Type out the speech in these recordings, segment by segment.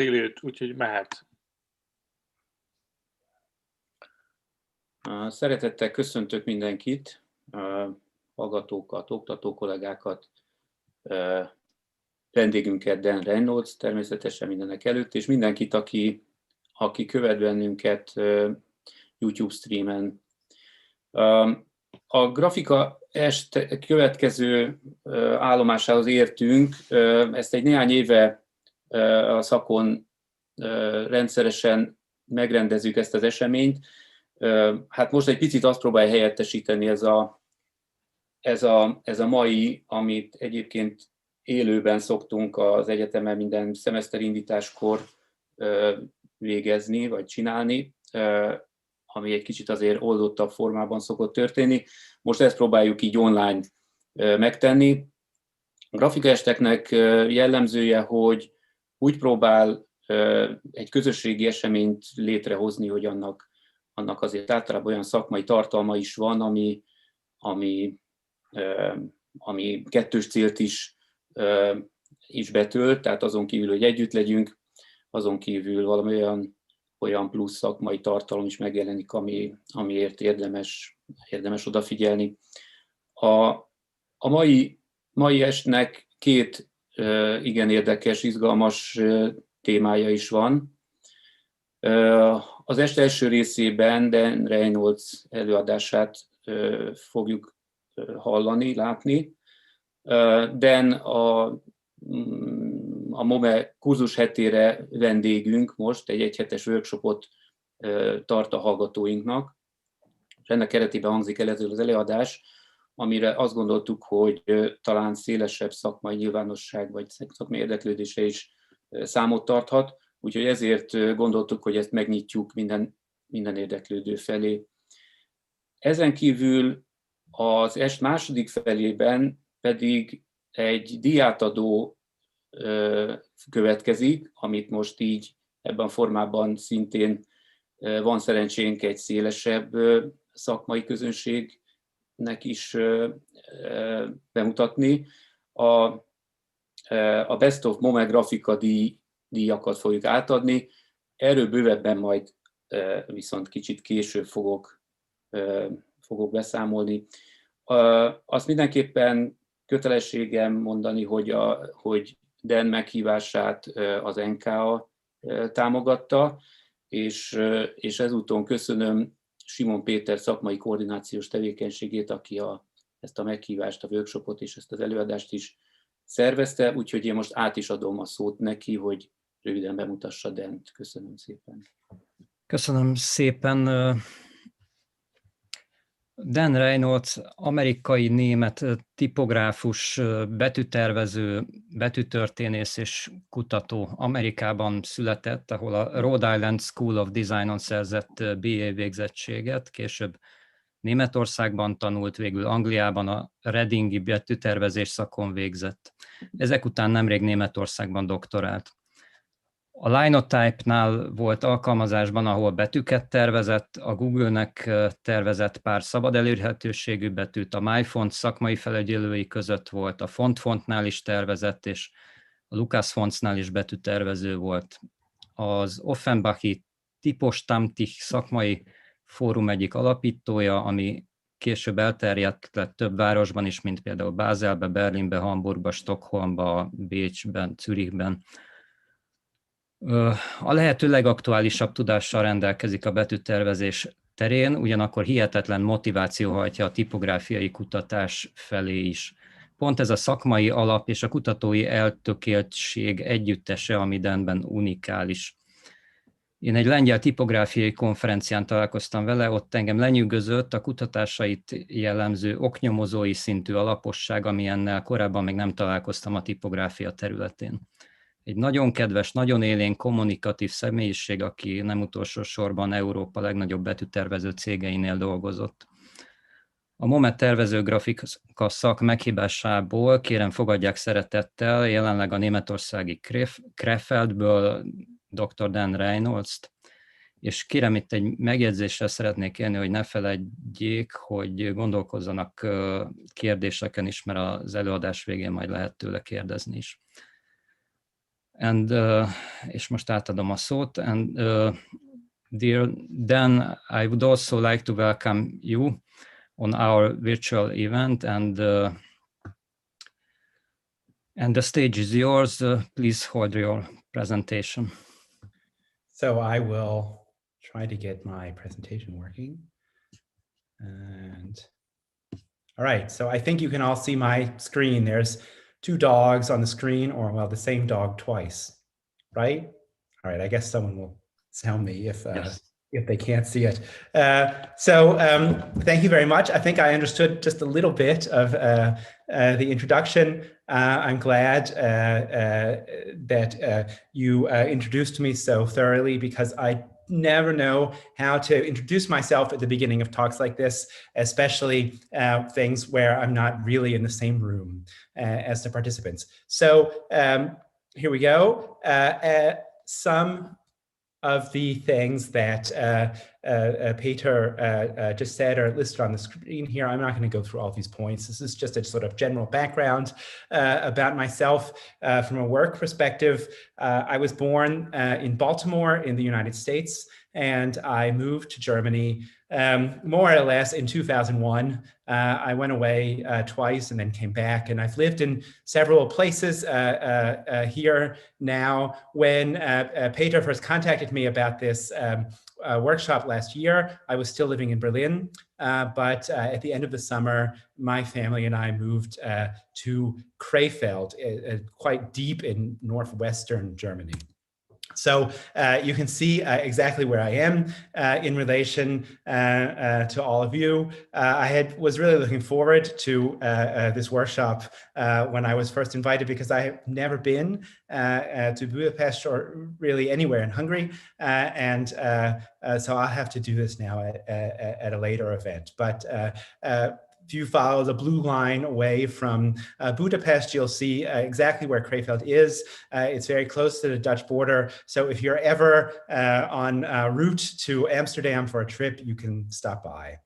Élőt, úgyhogy mehet. Szeretettel köszöntök mindenkit, hallgatókat, oktató kollégákat, vendégünket, Dan Reynolds természetesen mindenek előtt, és mindenkit, aki követ bennünket YouTube streamen. A grafika következő állomásához értünk, ezt egy néhány éve a szakon rendszeresen megrendezzük ezt az eseményt. Hát most egy picit azt próbálja helyettesíteni ez a mai, amit egyébként élőben szoktunk az egyetemen minden szemeszterindításkor végezni, vagy csinálni, ami egy kicsit azért oldottabb formában szokott történni. Most ezt próbáljuk így online megtenni. A grafikaesteknek jellemzője, hogy úgy próbál egy közösségi eseményt létrehozni, hogy annak azért általában olyan szakmai tartalma is van, ami kettős célt is betölt, tehát azon kívül, hogy együtt legyünk, azon kívül valami olyan plusz szakmai tartalom is megjelenik, amiért érdemes odafigyelni. A mai estnek két igen érdekes, izgalmas témája is van. Az este első részében Dan Reynolds előadását fogjuk hallani, látni. Dan a MOME kurzus hetére vendégünk most, egy egyhetes workshopot tart a hallgatóinknak, és ennek keretében hangzik el ez az előadás, amire azt gondoltuk, hogy talán szélesebb szakmai nyilvánosság vagy szakmai érdeklődése is számot tarthat, úgyhogy ezért gondoltuk, hogy ezt megnyitjuk minden érdeklődő felé. Ezen kívül az est második felében pedig egy díjátadó következik, amit most így ebben a formában szintén van szerencsénk egy szélesebb szakmai közönségnek is bemutatni. A Best of MOME Grafika díjakat fogjuk átadni. Erről bővebben majd viszont kicsit később fogok beszámolni. Azt mindenképpen kötelességem mondani, hogy Dan meghívását az NK támogatta, és ezúton köszönöm Simon Péter szakmai koordinációs tevékenységét, aki ezt a meghívást, a workshopot és ezt az előadást is szervezte, úgyhogy én most át is adom a szót neki, hogy röviden bemutassa Dant. Köszönöm szépen. Köszönöm szépen. Dan Reynolds, amerikai-német tipográfus, betűtervező, betűtörténész és kutató. Amerikában született, ahol a Rhode Island School of Designon szerzett BA végzettséget, később Németországban tanult, végül Angliában a Readingi betűtervezés szakon végzett. Ezek után nemrég Németországban doktorált. A Linotype-nál volt alkalmazásban, ahol betűket tervezett, a Google-nek tervezett pár szabad elérhetőségű betűt, a MyFont szakmai felügyelői között volt, a Fontnál is tervezett, és a LucasFontsnál is betűtervező volt. Az Offenbachi Typostammtisch szakmai fórum egyik alapítója, ami később elterjedt lett több városban is, mint például Bázelbe, Berlinbe, Hamburgba, Stockholmba, Bécsben, Zürichben. A lehető legaktuálisabb tudással rendelkezik a betűtervezés terén, ugyanakkor hihetetlen motiváció hajtja a tipográfiai kutatás felé is. Pont ez a szakmai alap és a kutatói eltökéltség együttese, ami Danben unikális. Én egy lengyel tipográfiai konferencián találkoztam vele, ott engem lenyűgözött a kutatásait jellemző oknyomozói szintű alaposság, amilyennel korábban még nem találkoztam a tipográfia területén. Egy nagyon kedves, nagyon élénk, kommunikatív személyiség, aki nem utolsó sorban Európa legnagyobb betűtervező cégeinél dolgozott. A MOME tervező grafika szak meghívásából kérem fogadják szeretettel jelenleg a németországi Krefeldből dr. Dan Reynolds-t, és kérem itt egy megjegyzéssel szeretnék élni, hogy ne feledjék, hogy gondolkozzanak kérdéseken is, mert az előadás végén majd lehet tőle kérdezni is. And, és most átadom a szót. And dear Dan, I would also like to welcome you on our virtual event, and the stage is yours. Please hold your presentation. So I will try to get my presentation working. And all right, so I think you can all see my screen. There's 2 dogs on the screen, or well, the same dog twice, right? All right, I guess someone will tell me if they can't see it. So thank you very much. I think I understood just a little bit of the introduction. I'm glad that you introduced me so thoroughly, because I never know how to introduce myself at the beginning of talks like this, especially things where I'm not really in the same room as the participants. So here we go. Some of the things that Péter just said are listed on the screen here. I'm not going to go through all these points. This is just a sort of general background about myself from a work perspective. I was born in Baltimore in the United States, and I moved to Germany more or less in 2001. I went away twice and then came back, and I've lived in several places here now. When Péter first contacted me about this workshop last year, I was still living in Berlin, but at the end of the summer, my family and I moved to Krefeld, quite deep in northwestern Germany. So you can see exactly where I am in relation to all of you. I was really looking forward to this workshop when I was first invited, because I have never been to Budapest or really anywhere in Hungary. So I'll have to do this now at a later event. But if you follow the blue line away from Budapest, you'll see exactly where Krefeld is. It's very close to the Dutch border. So if you're ever en route to Amsterdam for a trip, you can stop by.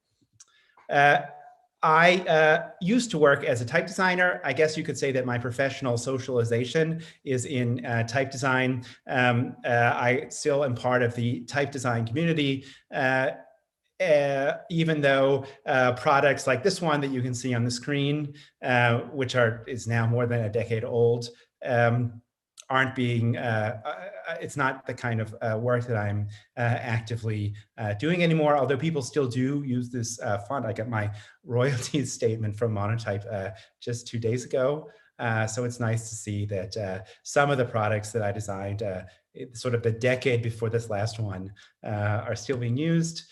I used to work as a type designer. I guess you could say that my professional socialization is in type design. I still am part of the type design community. Even though products like this one that you can see on the screen, which is now more than a decade old, aren't being, it's not the kind of work that I'm actively doing anymore, although people still do use this font. I got my royalties statement from Monotype just 2 days ago. So it's nice to see that some of the products that I designed sort of the decade before this last one are still being used.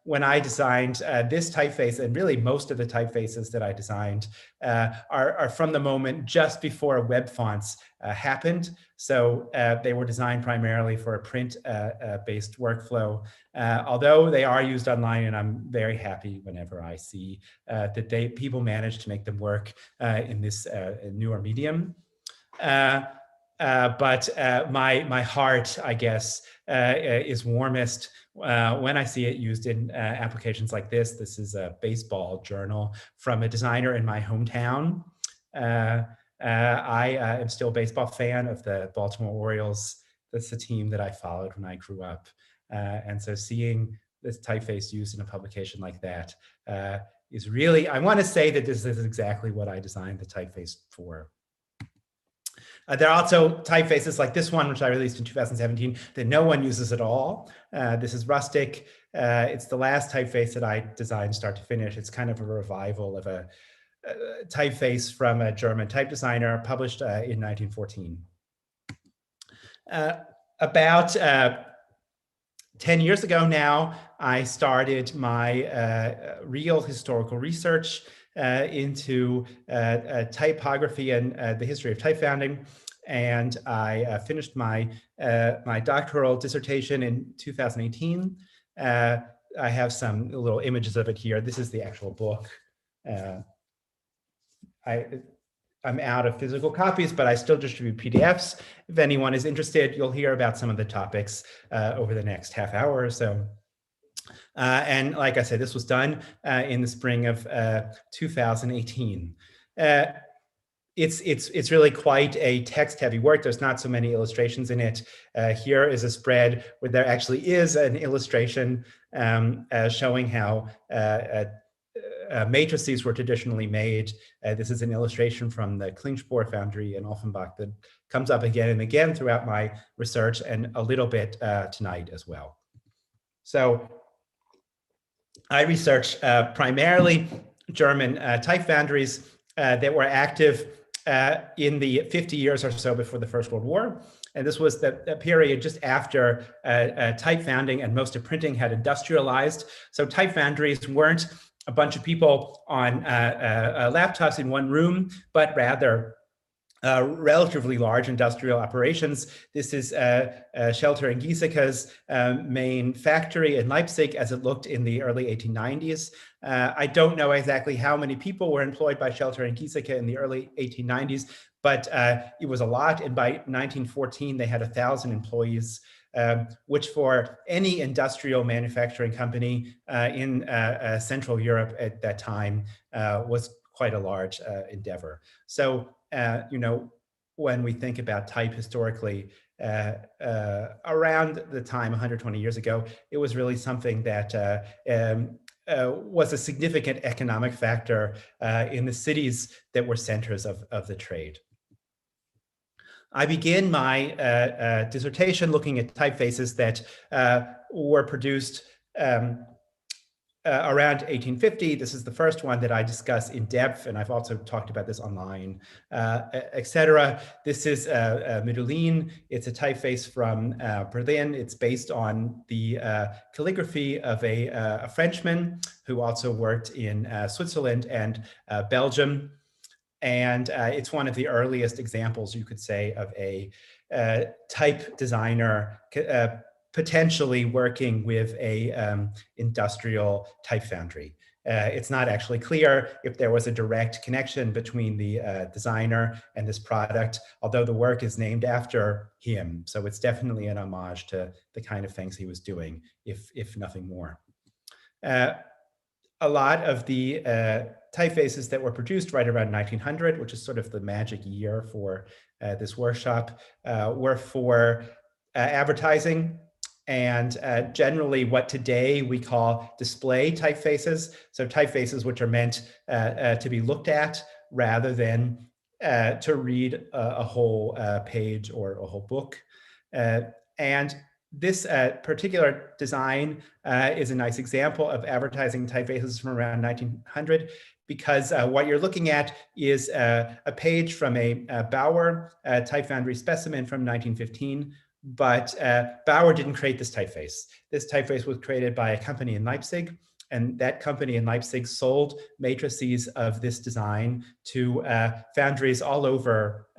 When I designed this typeface, and really most of the typefaces that I designed are from the moment just before web fonts happened. So they were designed primarily for a print-based workflow, although they are used online, and I'm very happy whenever I see that people manage to make them work in this newer medium. But my heart, I guess, is warmest when I see it used in applications like this. This is a baseball journal from a designer in my hometown. I am still a baseball fan of the Baltimore Orioles. That's the team that I followed when I grew up. And so seeing this typeface used in a publication like that is really, I want to say that this is exactly what I designed the typeface for. There are also typefaces like this one, which I released in 2017, that no one uses at all. This is Rustic. It's the last typeface that I designed start to finish. It's kind of a revival of a typeface from a German type designer, published in 1914. About 10 years ago now, I started my real historical research into typography and the history of type founding. And I finished my doctoral dissertation in 2018. I have some little images of it here. This is the actual book. I'm out of physical copies, but I still distribute PDFs. If anyone is interested, you'll hear about some of the topics over the next half hour or so. And like I said, this was done in the spring of 2018. it's really quite a text-heavy work. There's not so many illustrations in it. Here is a spread where there actually is an illustration showing how matrices were traditionally made. This is an illustration from the Klingspor foundry in Offenbach that comes up again and again throughout my research, and a little bit tonight as well. So I research primarily German type foundries that were active in the 50 years or so before the First World War. And this was the period just after type founding and most of printing had industrialized. So type foundries weren't a bunch of people on laptops in one room, but rather relatively large industrial operations. This is Schelter and Giesecke's main factory in Leipzig as it looked in the early 1890s. I don't know exactly how many people were employed by Schelter and Giesecke in the early 1890s, but it was a lot. And by 1914, they had 1,000 employees, which for any industrial manufacturing company in Central Europe at that time was quite a large endeavor. So, you know, when we think about type historically, around the time 120 years ago, it was really something that was a significant economic factor in the cities that were centers of the trade. I begin my dissertation looking at typefaces that were produced around 1850. This is the first one that I discuss in depth, and I've also talked about this online, etc. This is Medellin. It's a typeface from Berlin. It's based on the calligraphy of a Frenchman who also worked in Switzerland and Belgium. And it's one of the earliest examples, you could say, of a type designer potentially working with a industrial type foundry. It's not actually clear if there was a direct connection between the designer and this product, although the work is named after him. So it's definitely an homage to the kind of things he was doing, if nothing more. A lot of the typefaces that were produced right around 1900, which is sort of the magic year for this workshop, were for advertising. And generally what today we call display typefaces. So typefaces which are meant to be looked at rather than to read a whole page or a whole book. And this particular design is a nice example of advertising typefaces from around 1900, because what you're looking at is a page from a Bauer type foundry specimen from 1915. But Bauer didn't create this typeface. This typeface was created by a company in Leipzig, and that company in Leipzig sold matrices of this design to foundries all over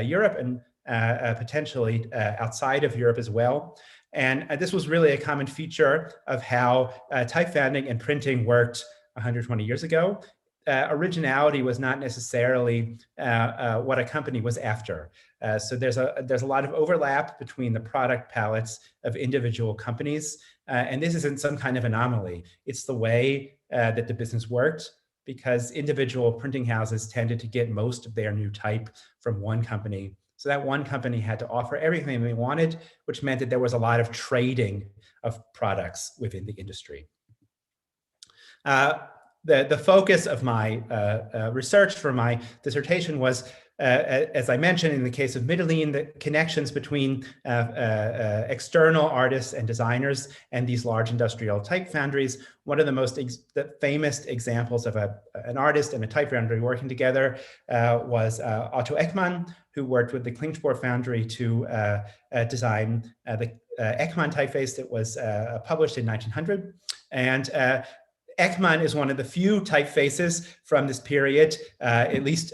Europe and potentially outside of Europe as well. And this was really a common feature of how type founding and printing worked 120 years ago. Originality was not necessarily what a company was after. So there's a lot of overlap between the product palettes of individual companies. And this isn't some kind of anomaly. It's the way that the business worked, because individual printing houses tended to get most of their new type from one company. So that one company had to offer everything they wanted, which meant that there was a lot of trading of products within the industry. The focus of my research for my dissertation was, as I mentioned, in the case of Medellin, the connections between external artists and designers and these large industrial type foundries. One of the most famous examples of an artist and a type foundry working together was Otto Eckmann, who worked with the Klingspor foundry to design the Eckmann typeface that was published in 1900. And Eckmann is one of the few typefaces from this period, at least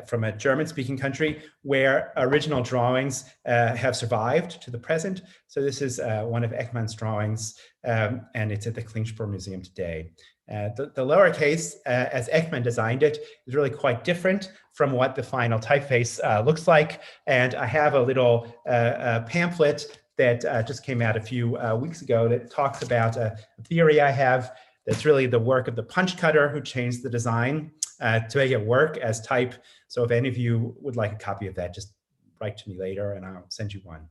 from a German-speaking country, where original drawings have survived to the present. So this is one of Eckmann's drawings, and it's at the Klingspor Museum today. The lowercase, as Eckmann designed it, is really quite different from what the final typeface looks like. And I have a little pamphlet that just came out a few weeks ago that talks about a theory I have. That's really the work of the punch cutter who changed the design to make it work as type. So if any of you would like a copy of that, just write to me later and I'll send you one.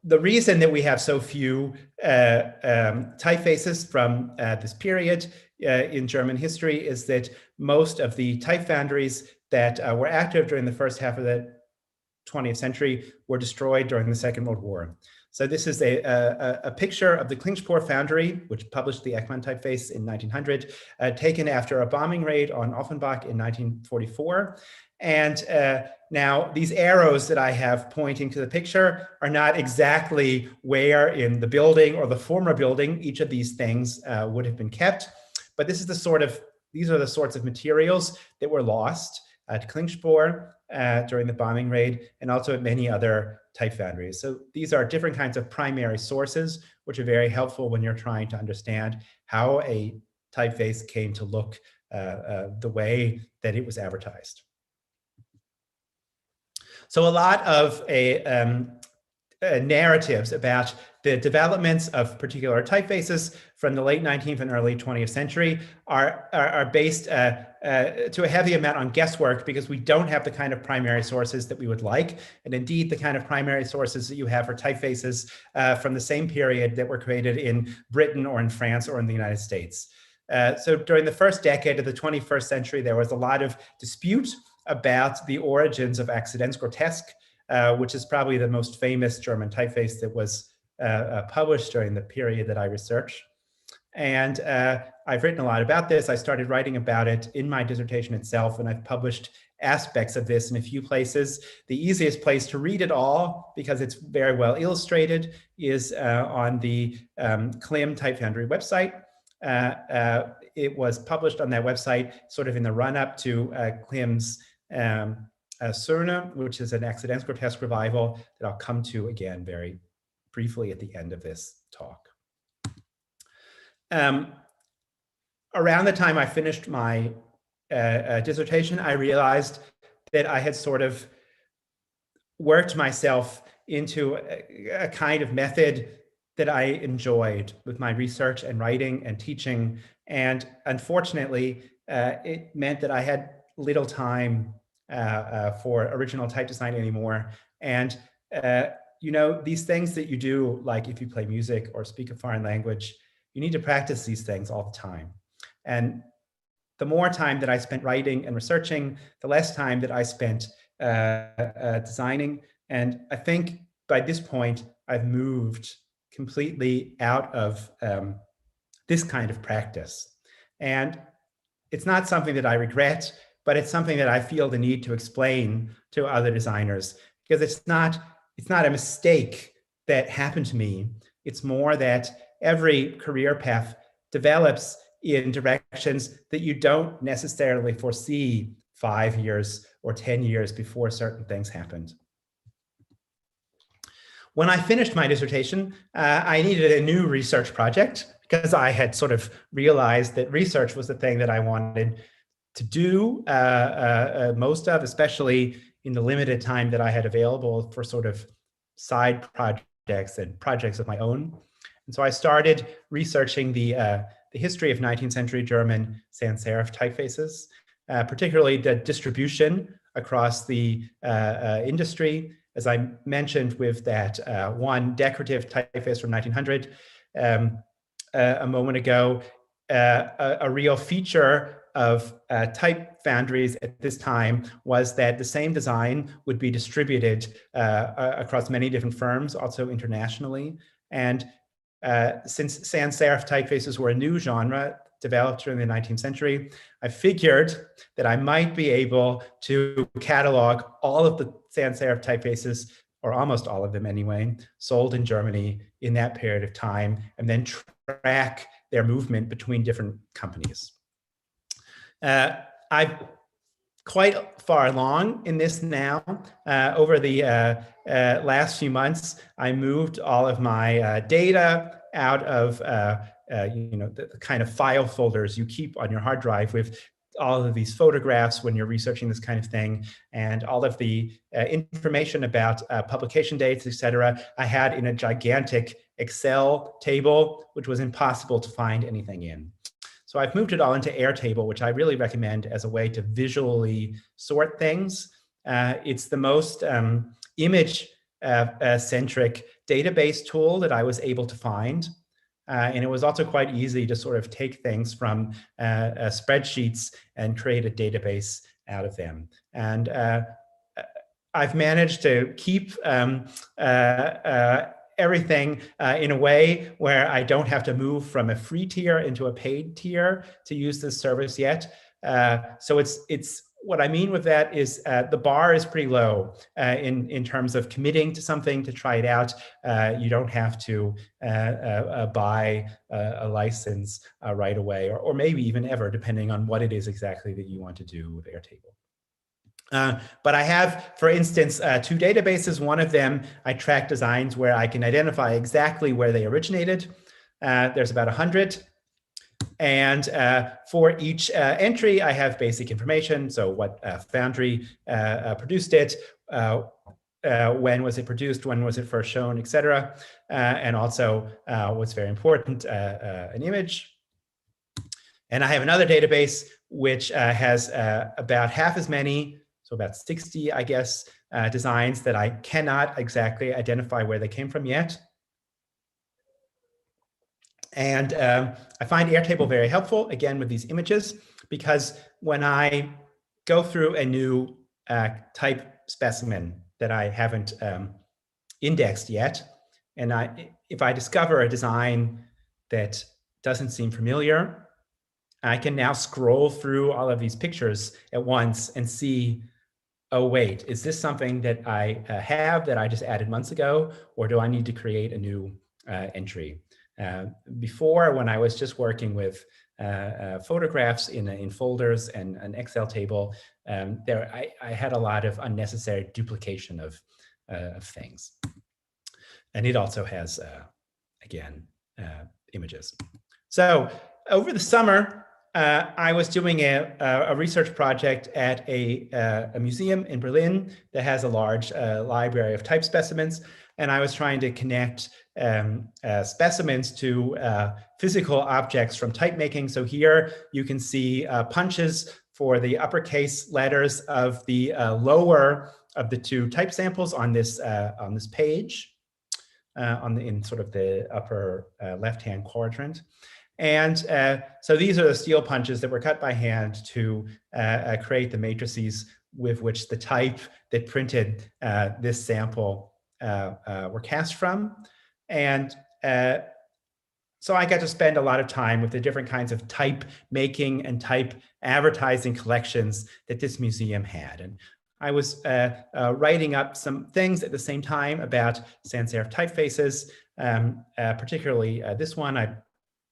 The reason that we have so few typefaces from this period in German history is that most of the type foundries that were active during the first half of the 20th century were destroyed during the Second World War. So this is a picture of the Klingspor foundry, which published the Ekman typeface in 1900, taken after a bombing raid on Offenbach in 1944. And now these arrows that I have pointing to the picture are not exactly where in the building or the former building each of these things would have been kept, but this is these are the sorts of materials that were lost at Klingspor during the bombing raid, and also at many other type foundries. So these are different kinds of primary sources, which are very helpful when you're trying to understand how a typeface came to look the way that it was advertised. So a lot of narratives about the developments of particular typefaces from the late 19th and early 20th century are based to a heavy amount on guesswork, because we don't have the kind of primary sources that we would like. And indeed, the kind of primary sources that you have for typefaces from the same period that were created in Britain or in France or in the United States. So during the first decade of the 21st century, there was a lot of dispute about the origins of Accidens Grotesk, which is probably the most famous German typeface that was published during the period that I researched. And I've written a lot about this. I started writing about it in my dissertation itself, and I've published aspects of this in a few places. The easiest place to read it all, because it's very well illustrated, is on the Klim Type Foundry website. It was published on that website sort of in the run-up to Klim's Surne, which is an Accidens Grotesk revival that I'll come to again very briefly at the end of this talk. Around the time I finished my dissertation, I realized that I had sort of worked myself into a kind of method that I enjoyed with my research and writing and teaching. And unfortunately, it meant that I had little time for original type design anymore. And you know, these things that you do, like if you play music or speak a foreign language, you need to practice these things all the time. And the more time that I spent writing and researching, the less time that I spent designing. And I think by this point, I've moved completely out of this kind of practice. And it's not something that I regret, but it's something that I feel the need to explain to other designers, because it's not a mistake that happened to me. It's more that every career path develops in directions that you don't necessarily foresee 5 years or 10 years before certain things happened. When I finished my dissertation, I needed a new research project, because I had sort of realized that research was the thing that I wanted to do most of, especially in the limited time that I had available for sort of side projects and projects of my own. And so I started researching the history of 19th century German sans serif typefaces, particularly the distribution across the industry. As I mentioned with that one decorative typeface from 1900 a moment ago, a real feature of type foundries at this time was that the same design would be distributed across many different firms, also internationally. And since sans serif typefaces were a new genre developed during the 19th century, I figured that I might be able to catalog all of the sans serif typefaces, or almost all of them anyway, sold in Germany in that period of time, and then track their movement between different companies. I'm quite far along in this now. Over the last few months, I moved all of my data out of the kind of file folders you keep on your hard drive with all of these photographs when you're researching this kind of thing, and all of the information about publication dates, etc. I had in a gigantic Excel table, which was impossible to find anything in. So I've moved it all into Airtable, which I really recommend as a way to visually sort things. It's the most image-centric database tool that I was able to find. And it was also quite easy to sort of take things from spreadsheets and create a database out of them. And I've managed to keep everything in a way where I don't have to move from a free tier into a paid tier to use this service yet. So it's what I mean with that is the bar is pretty low in terms of committing to something to try it out. You don't have to buy a license right away, or maybe even ever, depending on what it is exactly that you want to do with Airtable. But I have, for instance, 2 databases. One of them, I track designs where I can identify exactly where they originated. There's about 100. And for each entry, I have basic information. So what foundry produced it, when was it produced, when was it first shown, etc. And also what's very important, an image. And I have another database which has about half as many, so about 60, I guess, designs that I cannot exactly identify where they came from yet. And I find Airtable very helpful, again, with these images, because when I go through a new type specimen that I haven't indexed yet, and if I discover a design that doesn't seem familiar, I can now scroll through all of these pictures at once and see, oh, wait, is this something that I have that I just added months ago, or do I need to create a new entry? Before, when I was just working with photographs in folders and an Excel table, I had a lot of unnecessary duplication of things. And it also has, again, images. So over the summer, I was doing a research project at a museum in Berlin that has a large library of type specimens. And I was trying to connect specimens to physical objects from type making. So here you can see punches for the uppercase letters of the lower of the 2 type samples on this page, in sort of the upper left-hand quadrant. And so these are the steel punches that were cut by hand to create the matrices with which the type that printed this sample were cast from. And so I got to spend a lot of time with the different kinds of type making and type advertising collections that this museum had. And I was writing up some things at the same time about sans serif typefaces, particularly this one. I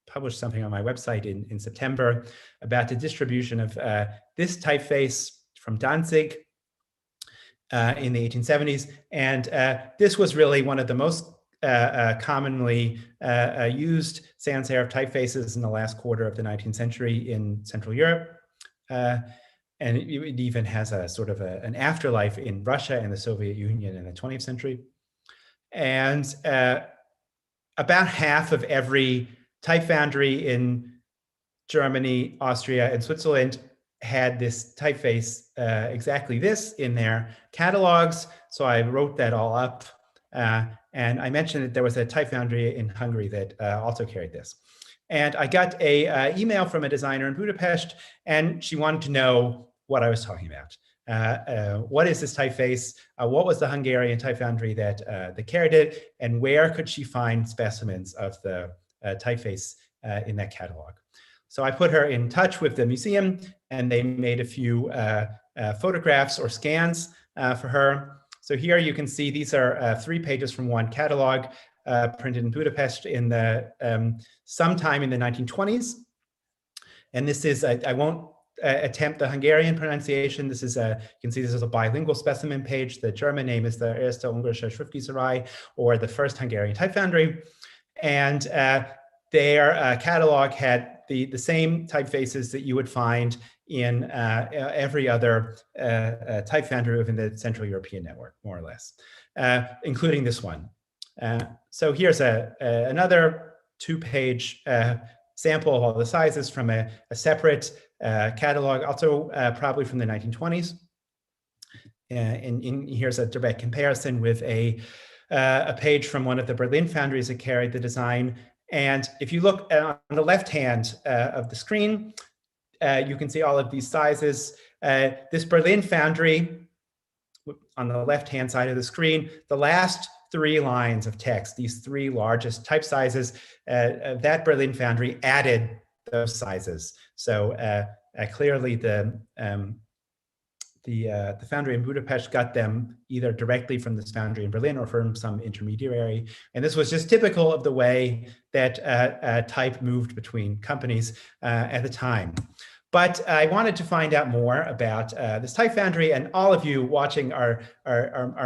published something on my website in September about the distribution of this typeface from Danzig in the 1870s. And this was really one of the most commonly used sans serif typefaces in the last quarter of the 19th century in Central Europe. And it even has a sort of an afterlife in Russia and the Soviet Union in the 20th century. And about half of every type foundry in Germany, Austria, and Switzerland had this typeface, exactly this, in their catalogs. So I wrote that all up. And I mentioned that there was a type foundry in Hungary that also carried this. And I got a email from a designer in Budapest, and she wanted to know what I was talking about. What is this typeface? What was the Hungarian type foundry that carried it? And where could she find specimens of the typeface in that catalog? So I put her in touch with the museum, and they made a few photographs or scans for her. So here you can see these are 3 pages from one catalog printed in Budapest in the sometime in the 1920s. And this is, I won't attempt the Hungarian pronunciation. This is you can see this is a bilingual specimen page. The German name is the Erste Ungarische Schriftgießerei, or the first Hungarian type foundry. And their catalog had the same typefaces that you would find in every other type foundry within the Central European network, more or less, including this one. So here's another 2-page sample of all the sizes from a separate catalog, also probably from the 1920s. And here's a direct comparison with a page from one of the Berlin foundries that carried the design. And if you look on the left hand of the screen, you can see all of these sizes. This Berlin foundry, on the left-hand side of the screen, the last 3 lines of text, these 3 largest type sizes, that Berlin foundry added those sizes. So clearly the foundry in Budapest got them either directly from this foundry in Berlin or from some intermediary. And this was just typical of the way that type moved between companies at the time. But I wanted to find out more about this type foundry, and all of you watching are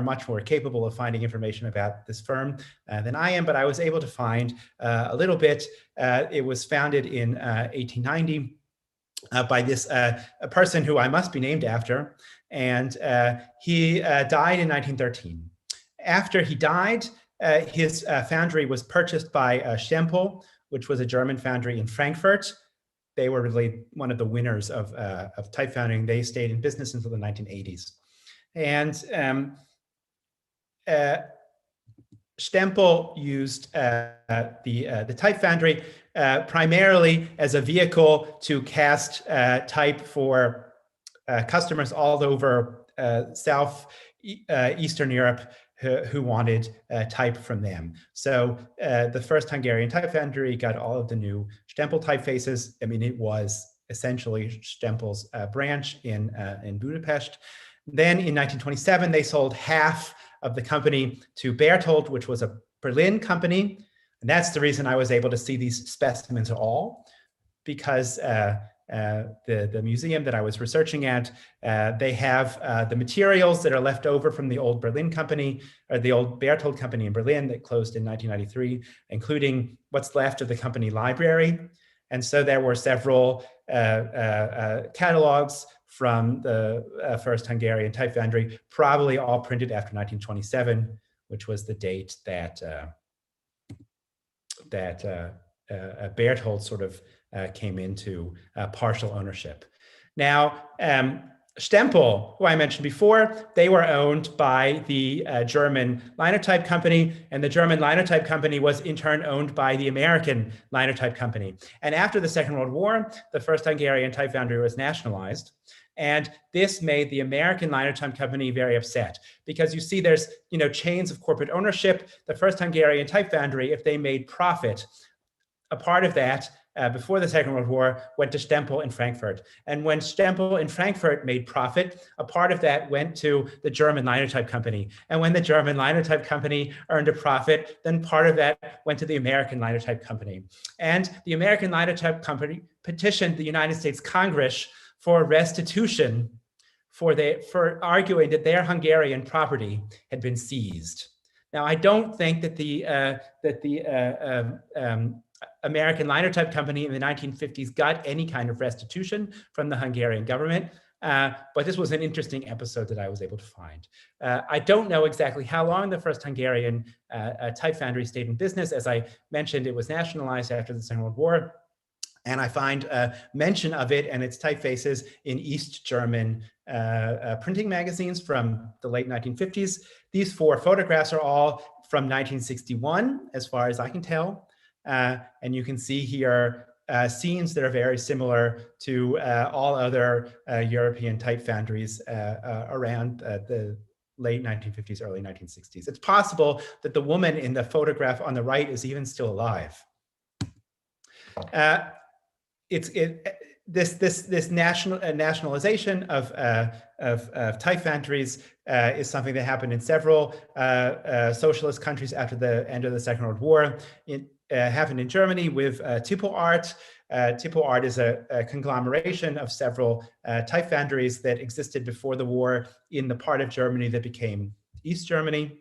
much more capable of finding information about this firm than I am, but I was able to find a little bit. It was founded in 1890 by this a person who I must be named after, and he died in 1913. After he died, his foundry was purchased by Stempel, which was a German foundry in Frankfurt. They were really one of the winners of type founding. They stayed in business until the 1980s. And Stempel used the type foundry primarily as a vehicle to cast type for customers all over Eastern Europe who wanted type from them. So the first Hungarian type foundry got all of the new Stempel typefaces. I mean, it was essentially Stempel's branch in Budapest. Then in 1927, they sold half of the company to Berthold, which was a Berlin company. And that's the reason I was able to see these specimens at all, because the museum that I was researching at, they have the materials that are left over from the old Berlin company, or the old Berthold company in Berlin that closed in 1993, including what's left of the company library. And so there were several catalogs from the first Hungarian type foundry, probably all printed after 1927, which was the date that Berthold sort of came into partial ownership. Now, Stempel, who I mentioned before, they were owned by the German Linotype Company, and the German Linotype Company was in turn owned by the American Linotype Company. And after the Second World War, the first Hungarian type foundry was nationalized. And this made the American Linotype Company very upset, because you see there's chains of corporate ownership. The first Hungarian type foundry, if they made profit, a part of that before the Second World War went to Stempel in Frankfurt. And when Stempel in Frankfurt made profit, a part of that went to the German Linotype Company. And when the German Linotype Company earned a profit, then part of that went to the American Linotype Company. And the American Linotype Company petitioned the United States Congress for restitution for arguing that their Hungarian property had been seized. Now, I don't think that the American Linotype Company in the 1950s got any kind of restitution from the Hungarian government, but this was an interesting episode that I was able to find. I don't know exactly how long the first Hungarian type foundry stayed in business. As I mentioned, it was nationalized after the Second World War. And I find mention of it and its typefaces in East German printing magazines from the late 1950s. These 4 photographs are all from 1961, as far as I can tell. And you can see here scenes that are very similar to all other European type foundries around the late 1950s, early 1960s. It's possible that the woman in the photograph on the right is even still alive. This nationalization of type foundries is something that happened in several socialist countries after the end of the Second World War. It happened in Germany with Typo Art. Typo Art is a conglomeration of several type foundries that existed before the war in the part of Germany that became East Germany.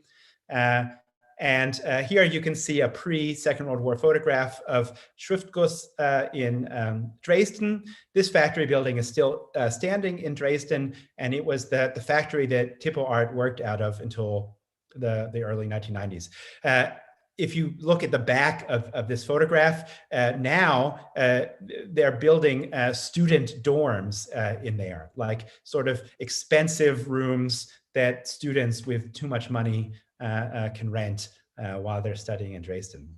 And here you can see a pre-Second World War photograph of Schriftguss in Dresden. This factory building is still standing in Dresden, and it was the factory that Typo Art worked out of until the early 1990s. if you look at the back of this photograph, now they're building student dorms in there, like sort of expensive rooms that students with too much money can rent while they're studying in Dresden.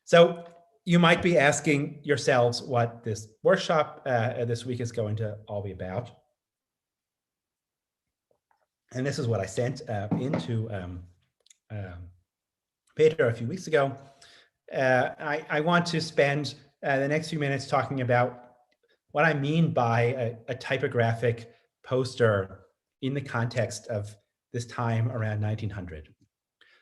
So you might be asking yourselves what this workshop this week is going to all be about. And this is what I sent into Péter a few weeks ago. I want to spend the next few minutes talking about what I mean by a typographic poster in the context of this time around 1900.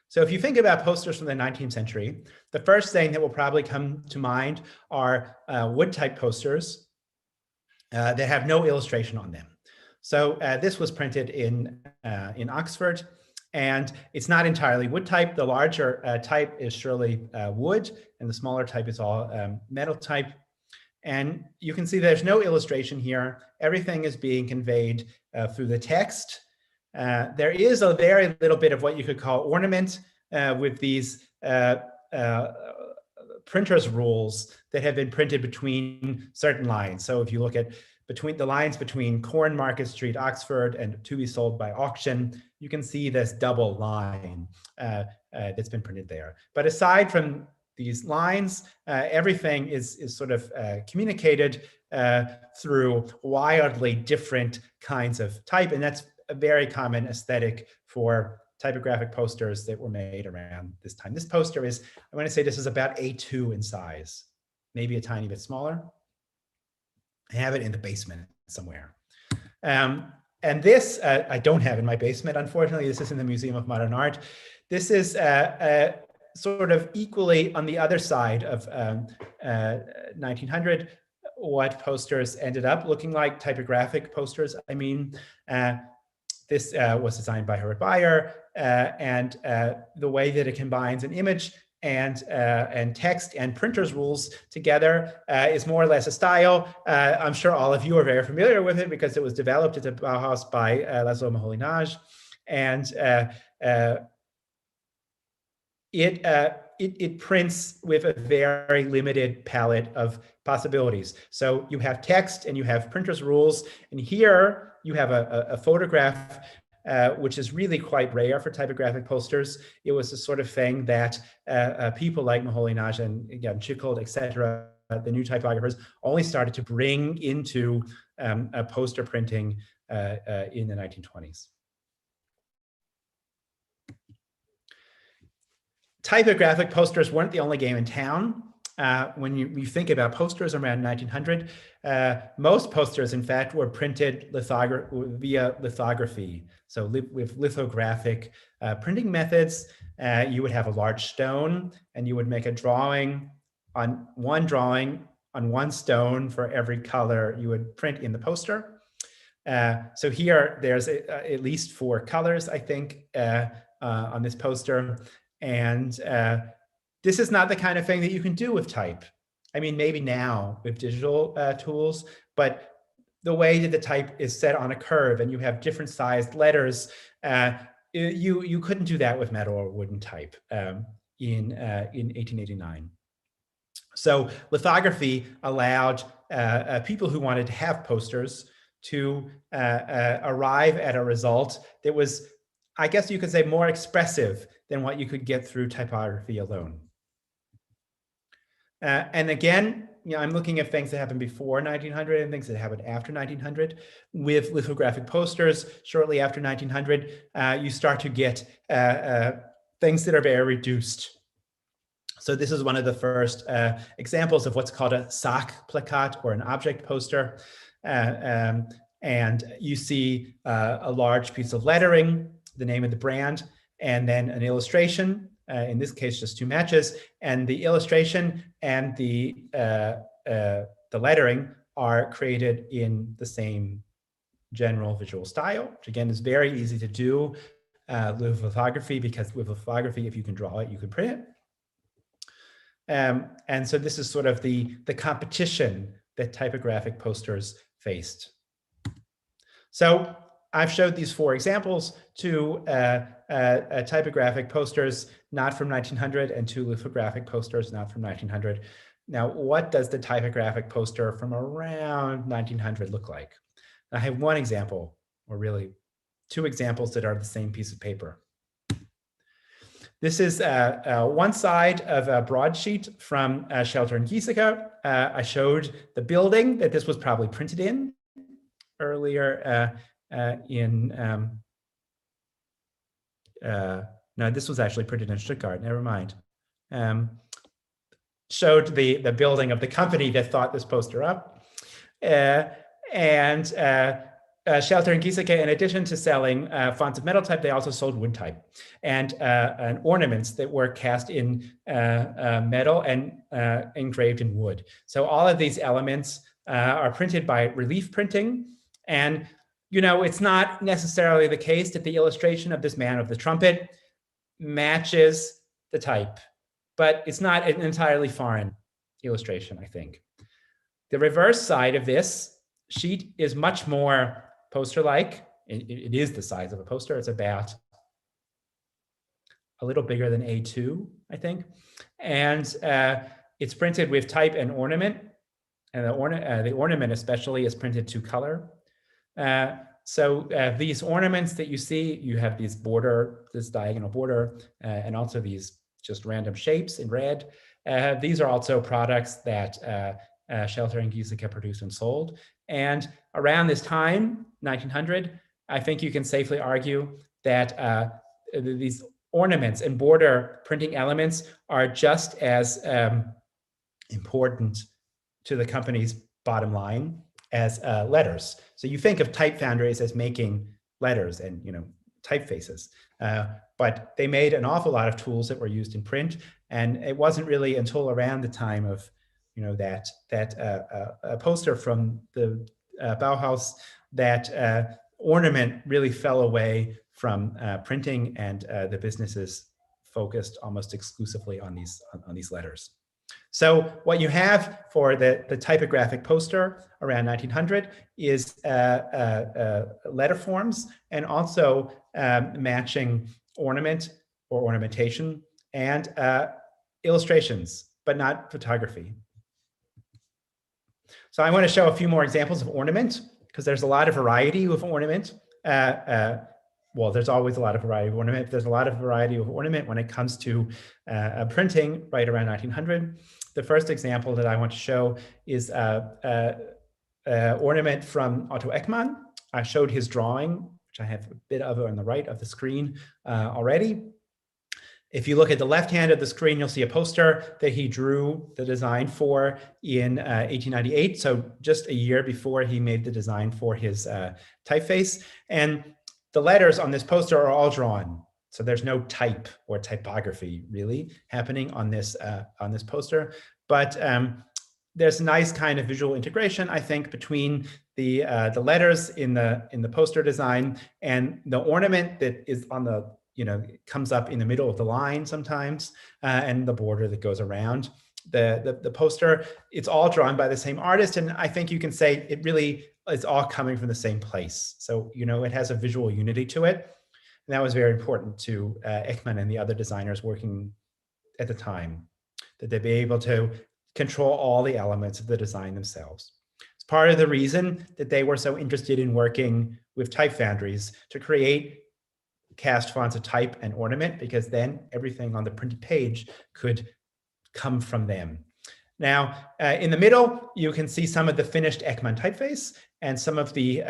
So if you think about posters from the 19th century, the first thing that will probably come to mind are wood type posters that have no illustration on them. So this was printed in Oxford, and it's not entirely wood type. The larger type is surely wood, and the smaller type is all metal type. And you can see there's no illustration here. Everything is being conveyed through the text. There is a very little bit of what you could call ornament with these printer's rules that have been printed between certain lines. So if you look at between the lines between Corn Market Street, Oxford, and to be sold by auction, you can see this double line that's been printed there. But aside from these lines, everything is sort of communicated through wildly different kinds of type, and that's a very common aesthetic for typographic posters that were made around this time. This poster is, I want to say this is about A2 in size, maybe a tiny bit smaller. I have it in the basement somewhere. And this, I don't have in my basement, unfortunately. This is in the Museum of Modern Art. This is sort of equally on the other side of 1900, what posters ended up looking like, typographic posters. I mean, this was designed by Herbert Bayer, and the way that it combines an image and text and printer's rules together is more or less a style. I'm sure all of you are very familiar with it because it was developed at the Bauhaus by Laszlo Moholy-Nagy, and it prints with a very limited palette of possibilities. So you have text and you have printer's rules, and here you have a photograph which is really quite rare for typographic posters. It was the sort of thing that people like Moholy-Nagy and again, Chichold, etc., the new typographers, only started to bring into poster printing in the 1920s. Typographic posters weren't the only game in town. When you think about posters around 1900, most posters, in fact, were printed via lithography. So with lithographic printing methods, you would have a large stone and you would make a drawing on one stone for every color you would print in the poster. So here there's at least 4 colors, I think, on this poster. And this is not the kind of thing that you can do with type. I mean, maybe now with digital tools, but the way that the type is set on a curve and you have different sized letters, you couldn't do that with metal or wooden type in 1889. So lithography allowed people who wanted to have posters to arrive at a result that was, I guess you could say, more expressive than what you could get through typography alone. And again, I'm looking at things that happened before 1900 and things that happened after 1900. With lithographic posters, shortly after 1900, you start to get things that are very reduced. So this is one of the first examples of what's called a SAK plakat, or an object poster. And you see a large piece of lettering, the name of the brand, and then an illustration, in this case, just 2 matches. And the illustration and the lettering are created in the same general visual style, which again is very easy to do with lithography, because with lithography, if you can draw it, you can print it. And so this is sort of the competition that typographic posters faced. So I've showed these 4 examples to typographic posters not from 1900 and 2 lithographic posters not from 1900. Now, what does the typographic poster from around 1900 look like? I have one example, or really 2 examples that are the same piece of paper. This is one side of a broadsheet from Schelter and Giesecke. I showed the building that this was probably printed in earlier no, this was actually printed in Stuttgart, never mind. Showed the building of the company that thought this poster up. Schelter and Giesecke, in addition to selling fonts of metal type, they also sold wood type and ornaments that were cast in metal and engraved in wood. So all of these elements are printed by relief printing. And, you know, it's not necessarily the case that the illustration of this man of the trumpet matches the type, but it's not an entirely foreign illustration, I think. The reverse side of this sheet is much more poster-like. It is the size of a poster. It's about a little bigger than A2, I think. And it's printed with type and ornament. And the ornament especially is printed to color. So these ornaments that you see, you have this border, this diagonal border, and also these just random shapes in red. These are also products that Schelter and Giesecke produced and sold. And around this time, 1900, I think you can safely argue that these ornaments and border printing elements are just as important to the company's bottom line as letters. So you think of type foundries as making letters and, you know, typefaces, but they made an awful lot of tools that were used in print. And it wasn't really until around the time of, you know, that poster from the Bauhaus that ornament really fell away from printing, and the businesses focused almost exclusively on these letters. So what you have for the typographic poster around 1900 is letter forms and also matching ornament or ornamentation and illustrations, but not photography. So I want to show a few more examples of ornament, because there's a lot of variety of ornament. Well, there's always a lot of variety of ornament. There's a lot of variety of ornament when it comes to printing right around 1900. The first example that I want to show is ornament from Otto Eckmann. I showed his drawing, which I have a bit of on the right of the screen already. If you look at the left hand of the screen, you'll see a poster that he drew the design for in 1898. So just a year before he made the design for his typeface. And the letters on this poster are all drawn. So there's no type or typography really happening on this poster. But there's a nice kind of visual integration, I think, between the letters in the poster design and the ornament that is on the, you know, comes up in the middle of the line sometimes, and the border that goes around the poster. It's all drawn by the same artist, and I think you can say it really is all coming from the same place. So, you know, it has a visual unity to it, and that was very important to Eckmann and the other designers working at the time, that they'd be able to control all the elements of the design themselves. It's part of the reason that they were so interested in working with type foundries to create cast fonts of type and ornament, because then everything on the printed page could come from them. Now, in the middle, you can see some of the finished Eckmann typeface and some of the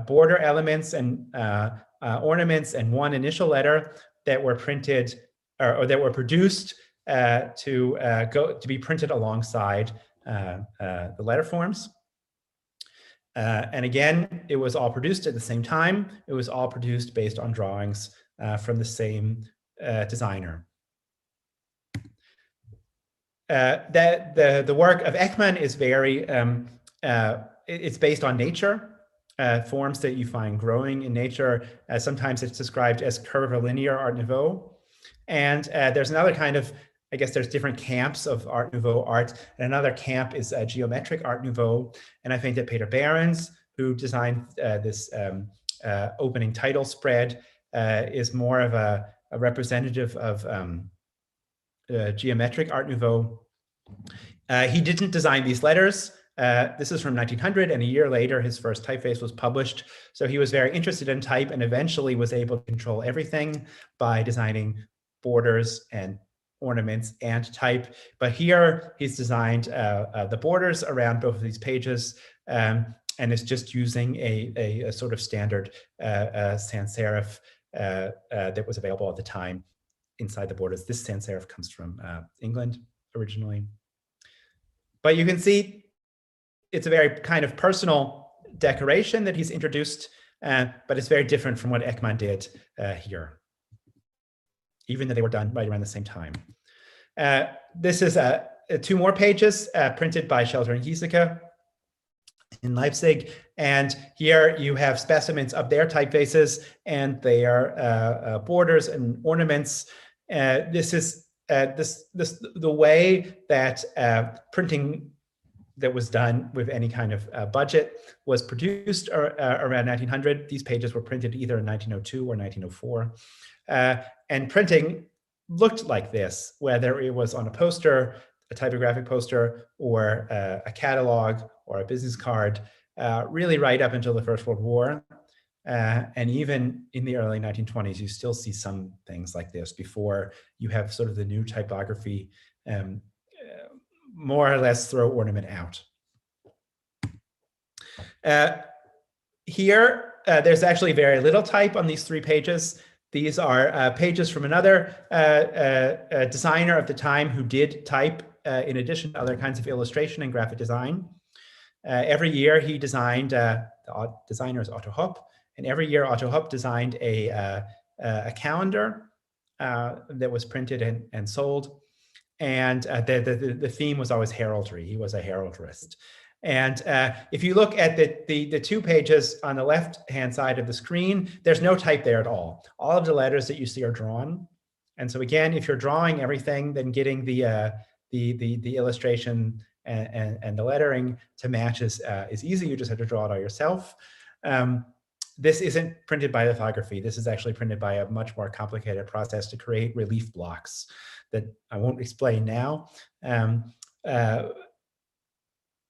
border elements and ornaments and one initial letter that were printed or that were produced to be printed alongside the letter forms. And again, it was all produced at the same time. It was all produced based on drawings from the same designer. The work of Eckmann is very, it's based on nature, forms that you find growing in nature. Sometimes it's described as curvilinear Art Nouveau. And there's another kind of, I guess there's different camps of Art Nouveau art, and another camp is geometric Art Nouveau. And I think that Peter Behrens, who designed this opening title spread, is more of a representative of geometric Art Nouveau. He didn't design these letters. This is from 1900, and a year later, his first typeface was published. So he was very interested in type and eventually was able to control everything by designing borders and ornaments and type. But here he's designed the borders around both of these pages, and is just using a sort of standard sans serif that was available at the time inside the borders. This sans serif comes from England originally. But you can see it's a very kind of personal decoration that he's introduced, but it's very different from what Ekman did here, even though they were done right around the same time. This is 2 more pages printed by Schelter and Giesecke in Leipzig. And here you have specimens of their typefaces and their borders and ornaments. This is the way that printing that was done with any kind of budget was produced around 1900. These pages were printed either in 1902 or 1904. And printing looked like this, whether it was on a poster, a typographic poster, or a catalog or a business card, really right up until the First World War. And even in the early 1920s, you still see some things like this before you have sort of the new typography more or less throw ornament out. Here, there's actually very little type on these 3 pages. These are pages from another designer of the time who did type in addition to other kinds of illustration and graphic design. Every year he designed, the designer is Otto Hopp, and every year Otto Hopp designed a calendar that was printed and sold. And the theme was always heraldry. He was a heraldrist. And if you look at the 2 pages on the left-hand side of the screen, there's no type there at all. All of the letters that you see are drawn. And so again, if you're drawing everything, then getting the illustration and the lettering to match is easy. You just have to draw it all yourself. This isn't printed by lithography. This is actually printed by a much more complicated process to create relief blocks that I won't explain now.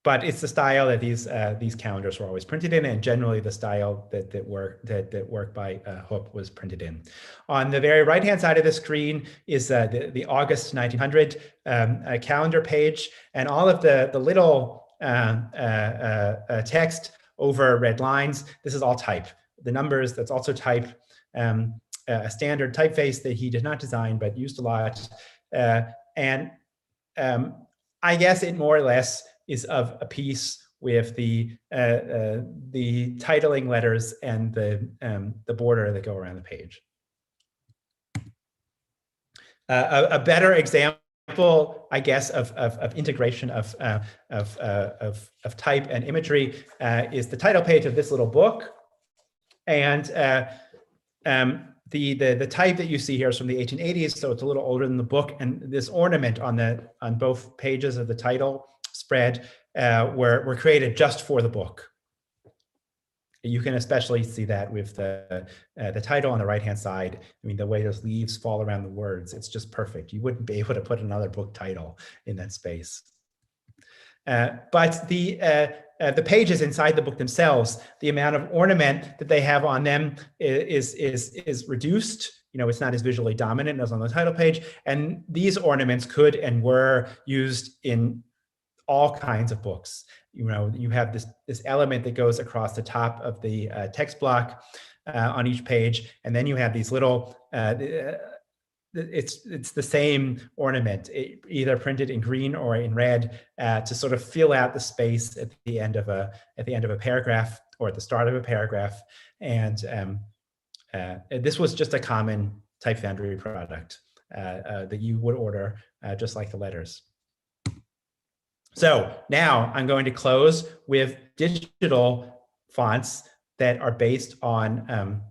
But it's the style that these calendars were always printed in, and generally the style that work by Hopp was printed in. On the very right-hand side of the screen is the August 1900 calendar page, and all of the little text over red lines. This is all type. The numbers, that's also type. A standard typeface that he did not design but used a lot, and I guess it more or less is of a piece with the titling letters and the border that go around the page. A better example, I guess, of integration of type and imagery is the title page of this little book, and the type that you see here is from the 1880s, so it's a little older than the book, and this ornament on both pages of the title spread were created just for the book. You can especially see that with the title on the right-hand side. I mean, the way those leaves fall around the words, it's just perfect. You wouldn't be able to put another book title in that space. But the pages inside the book themselves, the amount of ornament that they have on them is reduced. You know, it's not as visually dominant as on the title page. And these ornaments could and were used in all kinds of books. You know, you have this element that goes across the top of the text block on each page, and then you have these little. It's the same ornament, either printed in green or in red, to sort of fill out the space at the end of a paragraph or at the start of a paragraph. And this was just a common Type Foundry product that you would order, just like the letters. So now I'm going to close with digital fonts that are based on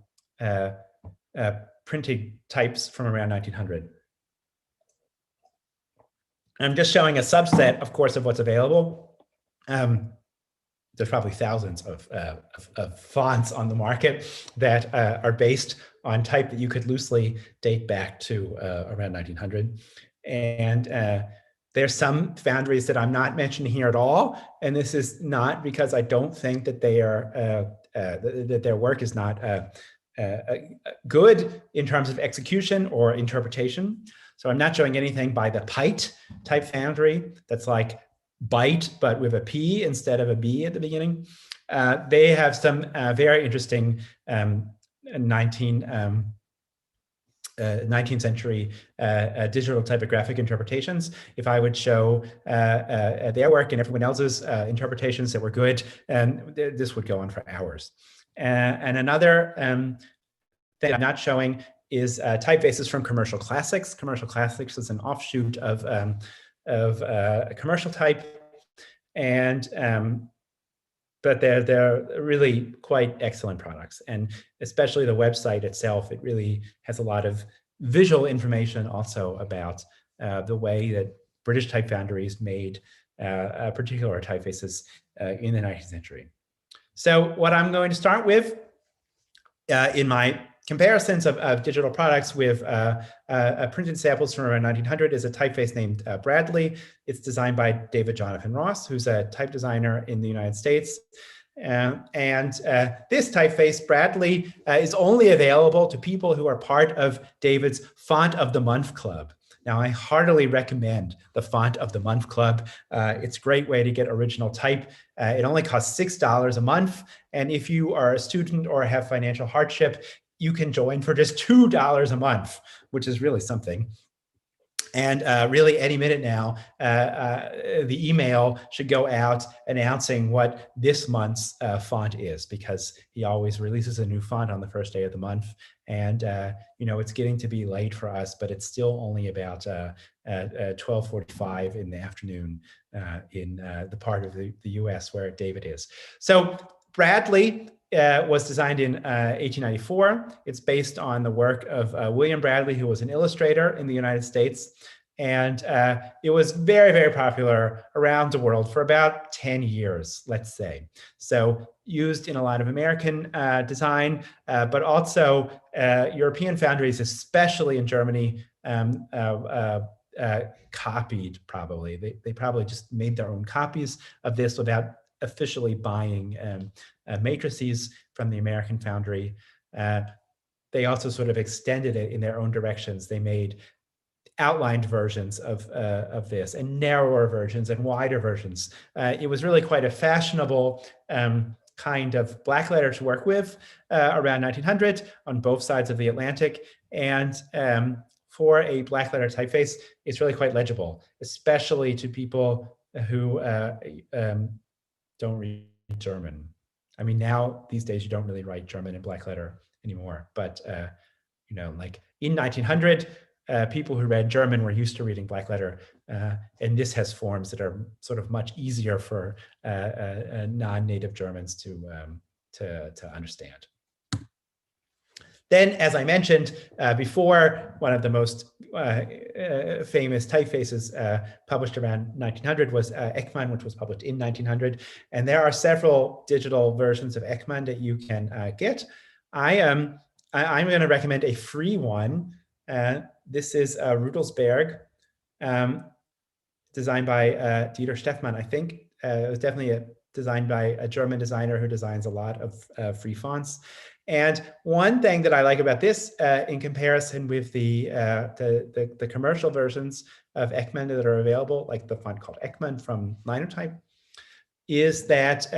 printed types from around 1900. I'm just showing a subset, of course, of what's available. there's probably thousands of fonts on the market that are based on type that you could loosely date back to around 1900. And there's some foundries that I'm not mentioning here at all. And this is not because I don't think that they are, that their work is not good in terms of execution or interpretation. So I'm not showing anything by the Pite type foundry that's like bite, but with a P instead of a B at the beginning. They have some very interesting 19th century digital typographic interpretations. If I would show their work and everyone else's interpretations that were good, this would go on for hours. And another thing I'm not showing is typefaces from commercial classics. Commercial classics is an offshoot of commercial type, and but they're really quite excellent products, and especially the website itself, it really has a lot of visual information also about the way that British type foundries made particular typefaces in the 19th century. So what I'm going to start with in my comparisons of digital products with printed samples from around 1900 is a typeface named Bradley. It's designed by David Jonathan Ross, who's a type designer in the United States. This typeface, Bradley, is only available to people who are part of David's Font of the Month Club. Now, I heartily recommend the Font of the Month Club. It's a great way to get original type. It only costs $6 a month. And if you are a student or have financial hardship, you can join for just $2 a month, which is really something. And really any minute now, the email should go out announcing what this month's font is, because he always releases a new font on the first day of the month. And you know, it's getting to be late for us, but it's still only about 12:45 in the afternoon in the part of the US where David is. So Bradley was designed in 1894. It's based on the work of William Bradley, who was an illustrator in the United States. And it was very, very popular around the world for about 10 years, let's say. So used in a lot of American design, but also European foundries, especially in Germany, copied probably. They probably just made their own copies of this without officially buying matrices from the American foundry. They also sort of extended it in their own directions. They made outlined versions of this, and narrower versions and wider versions. It was really quite a fashionable kind of black letter to work with around 1900 on both sides of the Atlantic. And for a black letter typeface, it's really quite legible, especially to people who don't read German. I mean, now these days you don't really write German in black letter anymore, but you know, like in 1900, people who read German were used to reading black letter, and this has forms that are sort of much easier for non-native Germans to understand. Then, as I mentioned before, one of the most famous typefaces published around 1900 was Ekman, which was published in 1900. And there are several digital versions of Ekman that you can get. I'm going to recommend a free one. This is Rudelsberg, designed by Dieter Steffmann, I think. It was definitely designed by a German designer who designs a lot of free fonts. And one thing that I like about this, in comparison with the commercial versions of Ekman that are available, like the font called Ekman from Linotype, is that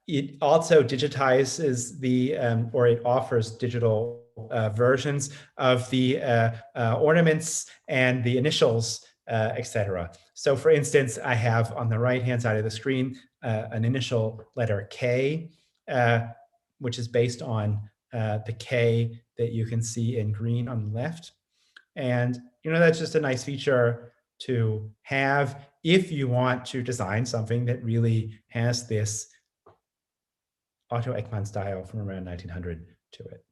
it also digitizes the, or it offers digital versions of the ornaments and the initials, etc. So for instance, I have on the right-hand side of the screen an initial letter K, which is based on the K that you can see in green on the left. And you know, that's just a nice feature to have if you want to design something that really has this Otto Ekman style from around 1900 to it.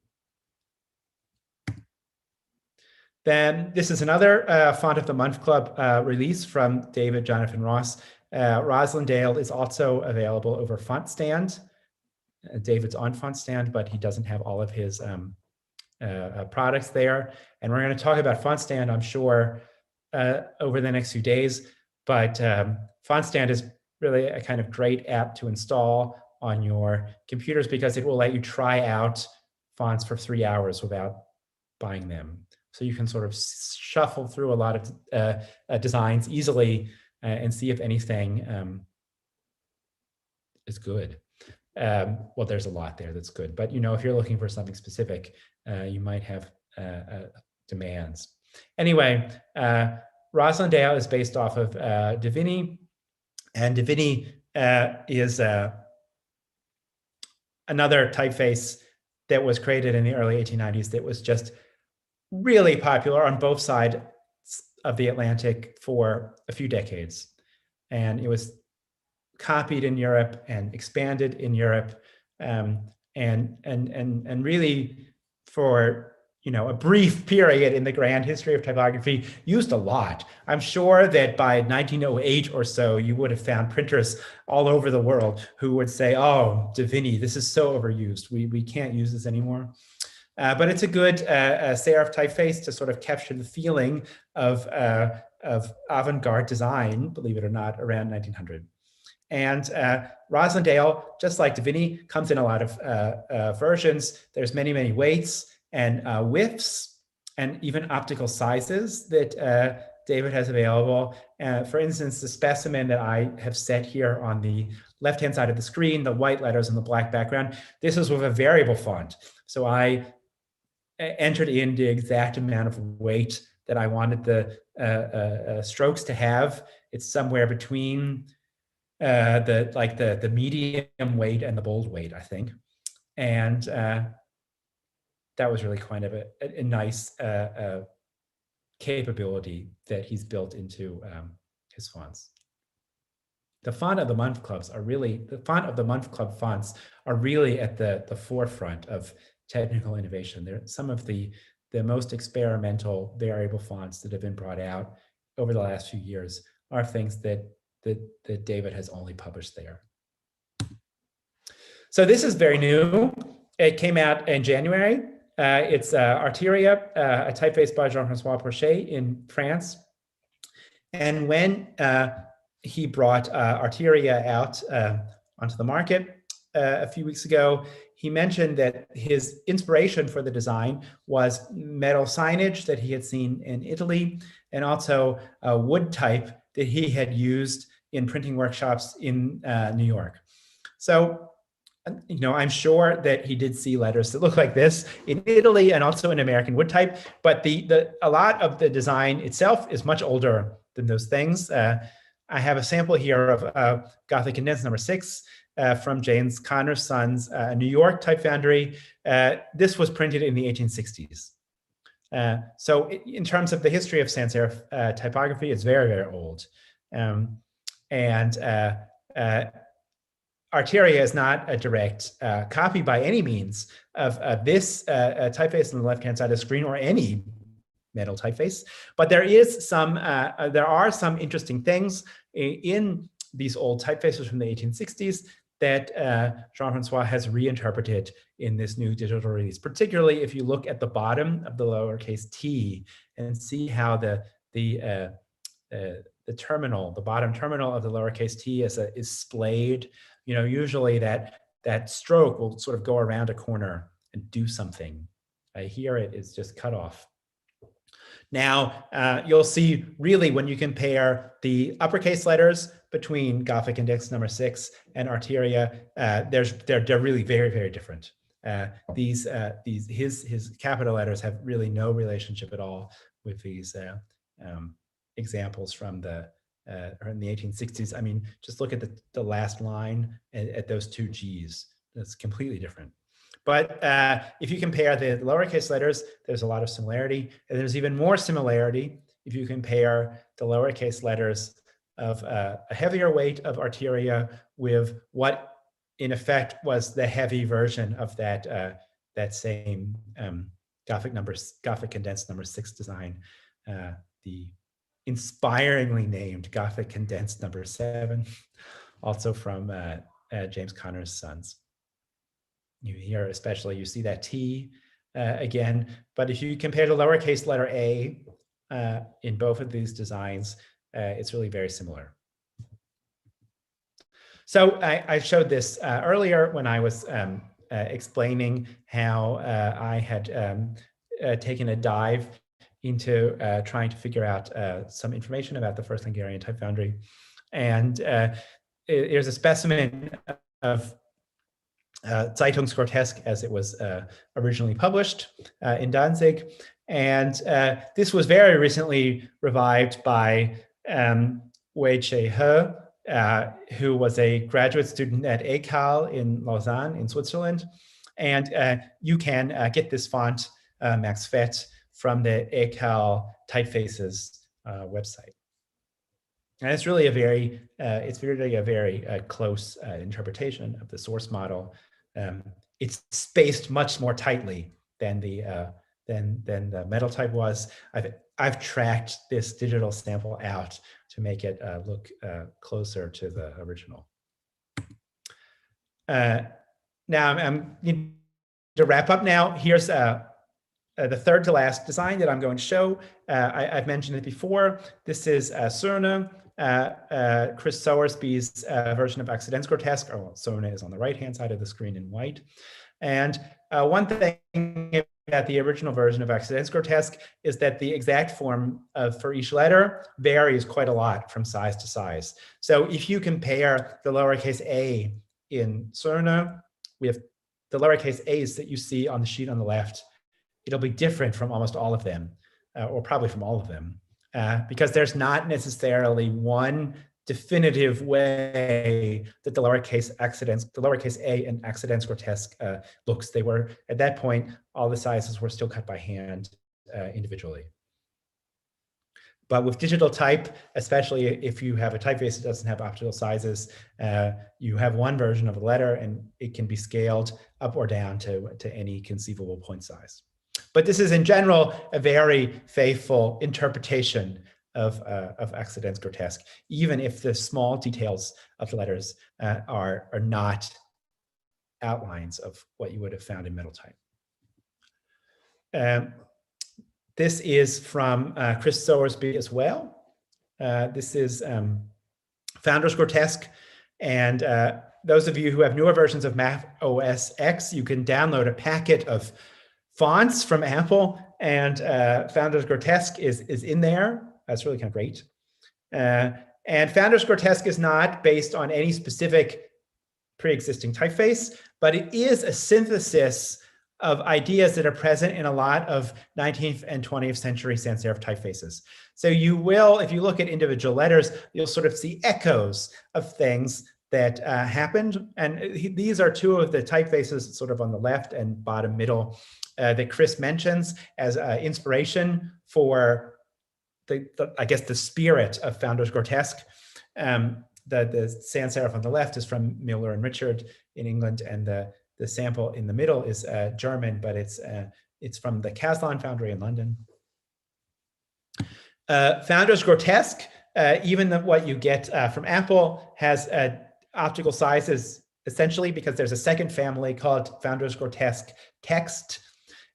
Then this is another Font of the Month Club release from David Jonathan Ross. Roslindale is also available over FontStand. David's on FontStand, but he doesn't have all of his products there. And we're going to talk about FontStand, I'm sure, over the next few days. But FontStand is really a kind of great app to install on your computers because it will let you try out fonts for 3 hours without buying them. So you can sort of shuffle through a lot of designs easily and see if anything is good. Well, there's a lot there that's good, but if you're looking for something specific, you might have demands. Anyway, Roslindale is based off of Divini, and Divini is another typeface that was created in the early 1890s that was just really popular on both sides of the Atlantic for a few decades. And it was copied in Europe and expanded in Europe, and really for a brief period in the grand history of typography, used a lot. I'm sure that by 1908 or so, you would have found printers all over the world who would say, "Oh, Divini, this is so overused. We can't use this anymore." But it's a good serif typeface to sort of capture the feeling of avant-garde design, believe it or not, around 1900. And Roslindale, just like Divini, comes in a lot of versions. There's many, many weights and widths and even optical sizes that David has available. For instance, the specimen that I have set here on the left-hand side of the screen, the white letters and the black background, this is with a variable font. So I entered in the exact amount of weight that I wanted the strokes to have. It's somewhere between the medium weight and the bold weight, I think. And that was really kind of a nice capability that he's built into his fonts. The Font of the Month Clubs are really, the Font of the Month Club fonts are really at the forefront of technical innovation. They're some of the most experimental variable fonts that have been brought out over the last few years are things that David has only published there. So this is very new. It came out in January. It's Arteria, a typeface by Jean-François Porchet in France. And when he brought Arteria out onto the market a few weeks ago, he mentioned that his inspiration for the design was metal signage that he had seen in Italy, and also wood type that he had used in printing workshops in New York. So, I'm sure that he did see letters that look like this in Italy and also in American wood type, but a lot of the design itself is much older than those things. I have a sample here of Gothic Condensed number 6 from James Conner Sons, New York type foundry. This was printed in the 1860s. So in terms of the history of sans serif typography, it's very, very old. Arteria is not a direct copy by any means of this typeface on the left-hand side of the screen or any metal typeface, but there are some interesting things in these old typefaces from the 1860s that Jean-François has reinterpreted in this new digital release, particularly if you look at the bottom of the lowercase t and see how the terminal, the bottom terminal of the lowercase t is splayed. Usually that stroke will sort of go around a corner and do something. Here it is just cut off. Now, you'll see really when you compare the uppercase letters between Gothic Index number 6 and Arteria, they're really very, very different. His capital letters have really no relationship at all with these examples from the 1860s. I mean, just look at the last line at those two G's. That's completely different. But if you compare the lowercase letters, there's a lot of similarity. And there's even more similarity if you compare the lowercase letters of a heavier weight of Arteria with what, in effect, was the heavy version of that same Gothic condensed number 6 design, the inspiringly named Gothic condensed number 7, also from James Connor's sons. You hear especially, you see that T again, but if you compare the lowercase letter a in both of these designs, it's really very similar. So I showed this earlier when I was explaining how I had taken a dive into trying to figure out some information about the first Hungarian type foundry. And here's a specimen of Zeitungsgrotesk as it was originally published in Danzig. And this was very recently revived by Wei Che He, who was a graduate student at ECAL in Lausanne in Switzerland. And you can get this font, Max Fett, from the ECAL typefaces website. And it's really a very, close interpretation of the source model. It's spaced much more tightly than the metal type was. I've tracked this digital sample out to make it look closer to the original. Now I'm to wrap up now. Here's the third to last design that I'm going to show. I've mentioned it before. This is Sörne, Chris Sowersby's version of Accidenzgrotesk. Oh, well, Sörne is on the right-hand side of the screen in white. And one thing about the original version of Accidenzgrotesk is that the exact form for each letter varies quite a lot from size to size. So if you compare the lowercase a in Sörne with the lowercase a's that you see on the sheet on the left, it'll be different from almost all of them, or probably from all of them, because there's not necessarily one definitive way that the lowercase a in Accidenzgrotesk looks. They were, at that point, all the sizes were still cut by hand individually. But with digital type, especially if you have a typeface that doesn't have optical sizes, you have one version of a letter and it can be scaled up or down to any conceivable point size. But this is in general a very faithful interpretation of Accidenzgrotesk, even if the small details of the letters are not outlines of what you would have found in metal type. This is from Chris Sowersby as well. This is Founders Grotesk. And those of you who have newer versions of Mac OS X, you can download a packet of fonts from Apple, and Founders Grotesk is in there. That's really kind of great. And Founders Grotesk is not based on any specific pre-existing typeface, but it is a synthesis of ideas that are present in a lot of 19th and 20th century sans serif typefaces. So you will, if you look at individual letters, you'll sort of see echoes of things that happened. And these are two of the typefaces sort of on the left and bottom middle that Chris mentions as inspiration for I guess the spirit of Founders Grotesk. The sans serif on the left is from Miller and Richard in England, and the sample in the middle is German, but it's from the Caslon foundry in London. Founders Grotesk, even what you get from Apple, has optical sizes essentially because there's a second family called Founders Grotesk Text.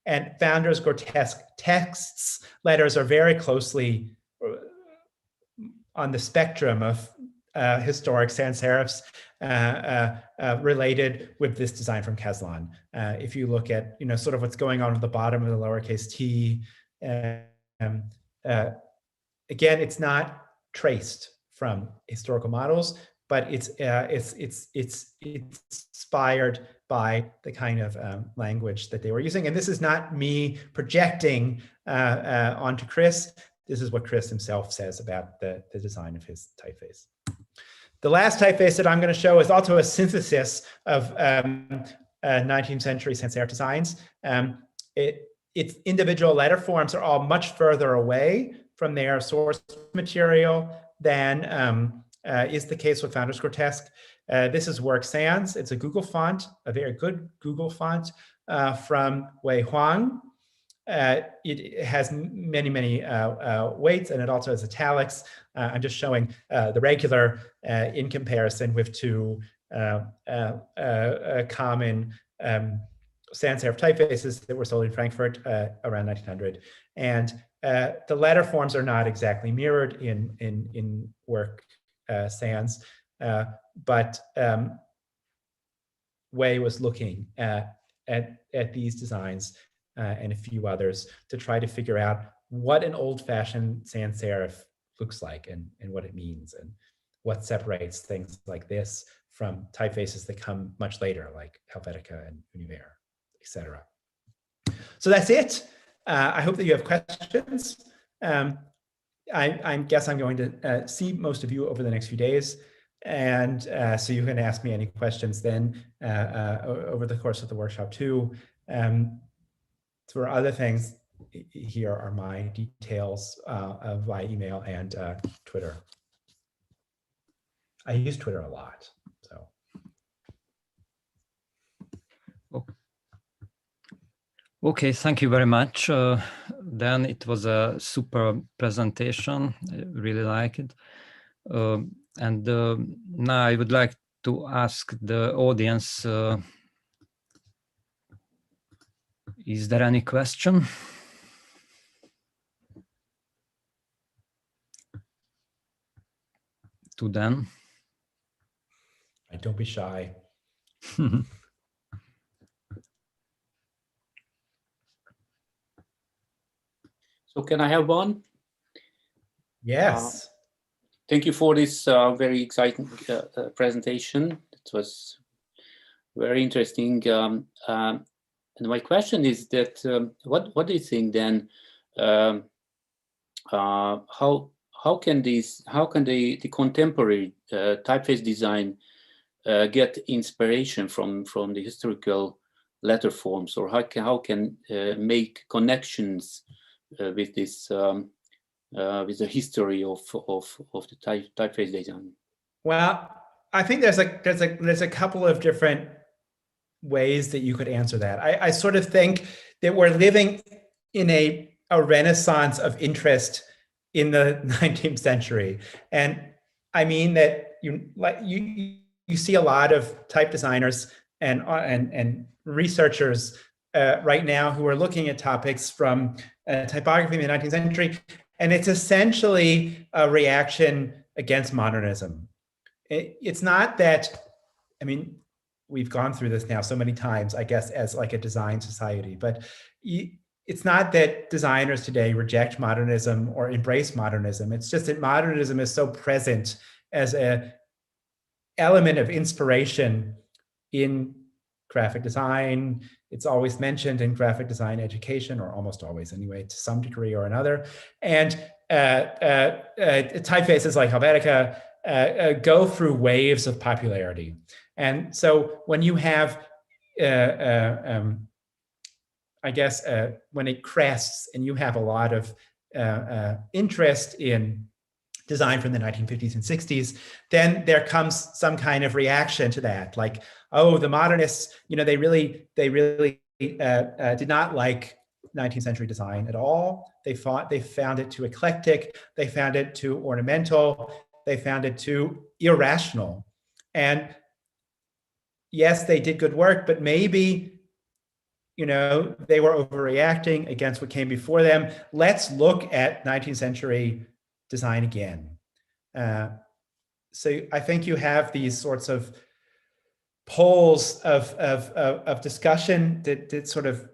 And Founders Grotesk Text's letters are very closely on the spectrum of historic sans serifs related with this design from Caslon. If you look at, sort of what's going on at the bottom of the lowercase t, again, it's not traced from historical models, but it's inspired by the kind of language that they were using. And this is not me projecting onto Chris. This is what Chris himself says about the design of his typeface. The last typeface that I'm going to show is also a synthesis of 19th century sans serif designs. Its individual letter forms are all much further away from their source material than is the case with Founders Grotesk. This is Work Sans. It's a Google font, a very good Google font from Wei Huang. it has many, many weights, and it also has italics. I'm just showing the regular in comparison with two common sans serif typefaces that were sold in Frankfurt around 1900. And the letter forms are not exactly mirrored in work sans, but Wei was looking at these designs and a few others to try to figure out what an old-fashioned sans serif looks like and what it means and what separates things like this from typefaces that come much later, like Helvetica and Univers, etc. So that's it. I hope that you have questions. I guess I'm going to see most of you over the next few days. And so you can ask me any questions then over the course of the workshop too. For other things, here are my details via email and Twitter. I use Twitter a lot, so. Okay, thank you very much. Dan, it was a super presentation. I really like it. And now I would like to ask the audience, is there any question? To Dan? Don't be shy. So can I have one? Yes. Thank you for this very exciting presentation. It was very interesting. And my question is that what do you think then? How can the contemporary typeface design get inspiration from the historical letter forms, or how can make connections with this with the history of the typeface design? Well, I think there's a couple of different ways that you could answer that. I sort of think that we're living in a renaissance of interest in the 19th century, and I mean that you see a lot of type designers and researchers right now who are looking at topics from typography in the 19th century, and it's essentially a reaction against modernism. It's not that, I mean, we've gone through this now so many times, I guess, as like a design society, but it's not that designers today reject modernism or embrace modernism. It's just that modernism is so present as an element of inspiration in graphic design. It's always mentioned in graphic design education, or almost always anyway, to some degree or another. And typefaces like Helvetica go through waves of popularity. And so when you have, I guess, when it crests and you have a lot of interest in design from the 1950s and 60s, then there comes some kind of reaction to that. Like, oh, the modernists, you know, they really did not like 19th century design at all. They found it too eclectic. They found it too ornamental. They found it too irrational. And yes, they did good work, but maybe, you know, they were overreacting against what came before them. Let's look at 19th century design again. So I think you have these sorts of poles of discussion that sort of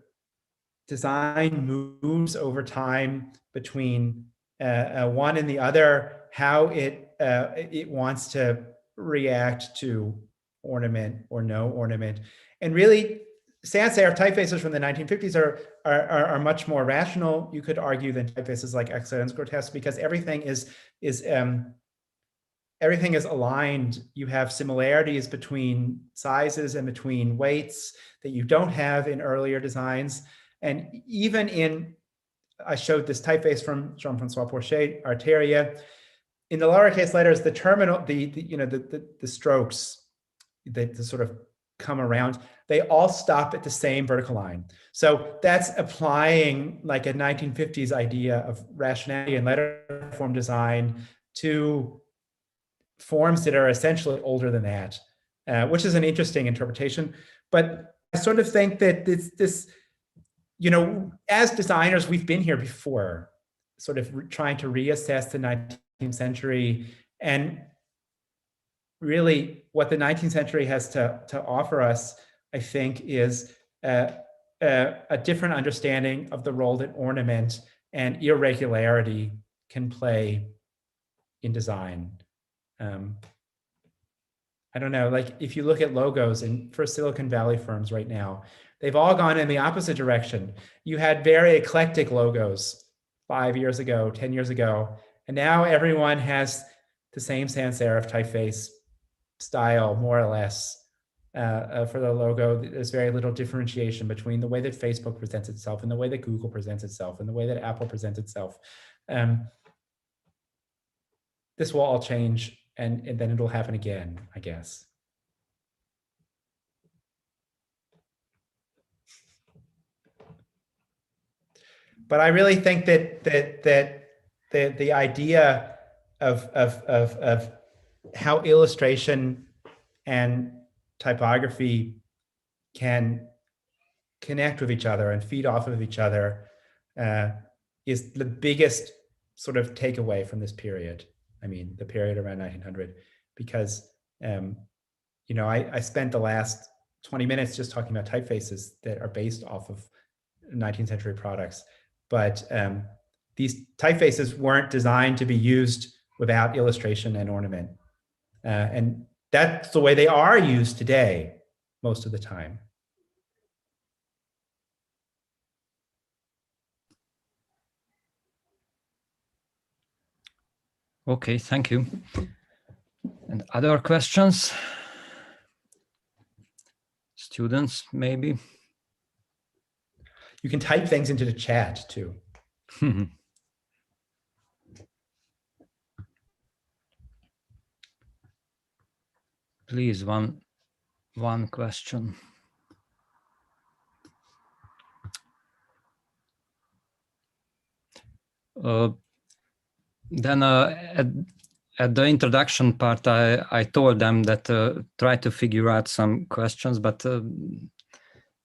design moves over time between one and the other, how it wants to react to ornament or no ornament. And really, sans serif typefaces from the 1950s are much more rational, you could argue, than typefaces like Excellence Grotesque, because everything is aligned. You have similarities between sizes and between weights that you don't have in earlier designs. And even in, I showed this typeface from Jean-François Porchet, Arteria. In the lowercase letters, the terminal, the strokes that sort of come around, they all stop at the same vertical line. So that's applying like a 1950s idea of rationality and letter form design to forms that are essentially older than that, which is an interesting interpretation. But I sort of think that this, you know, as designers, we've been here before, sort of trying to reassess the 19th century. And really what the 19th century has to offer us, I think, is a different understanding of the role that ornament and irregularity can play in design. I don't know, like if you look at logos for Silicon Valley firms right now, they've all gone in the opposite direction. You had very eclectic logos 5 years ago, 10 years ago, and now everyone has the same sans serif typeface style, more or less, for the logo. There's very little differentiation between the way that Facebook presents itself and the way that Google presents itself and the way that Apple presents itself. This will all change, and then it'll happen again, I guess. But I really think that the idea of how illustration and typography can connect with each other and feed off of each other is the biggest sort of takeaway from this period. I mean, the period around 1900, because, you know, I spent the last 20 minutes just talking about typefaces that are based off of 19th century products. But these typefaces weren't designed to be used without illustration and ornament. And that's the way they are used today, most of the time. Okay, thank you. And other questions? Students, maybe? You can type things into the chat too. Please, one question. Then at the introduction part, I told them that try to figure out some questions, but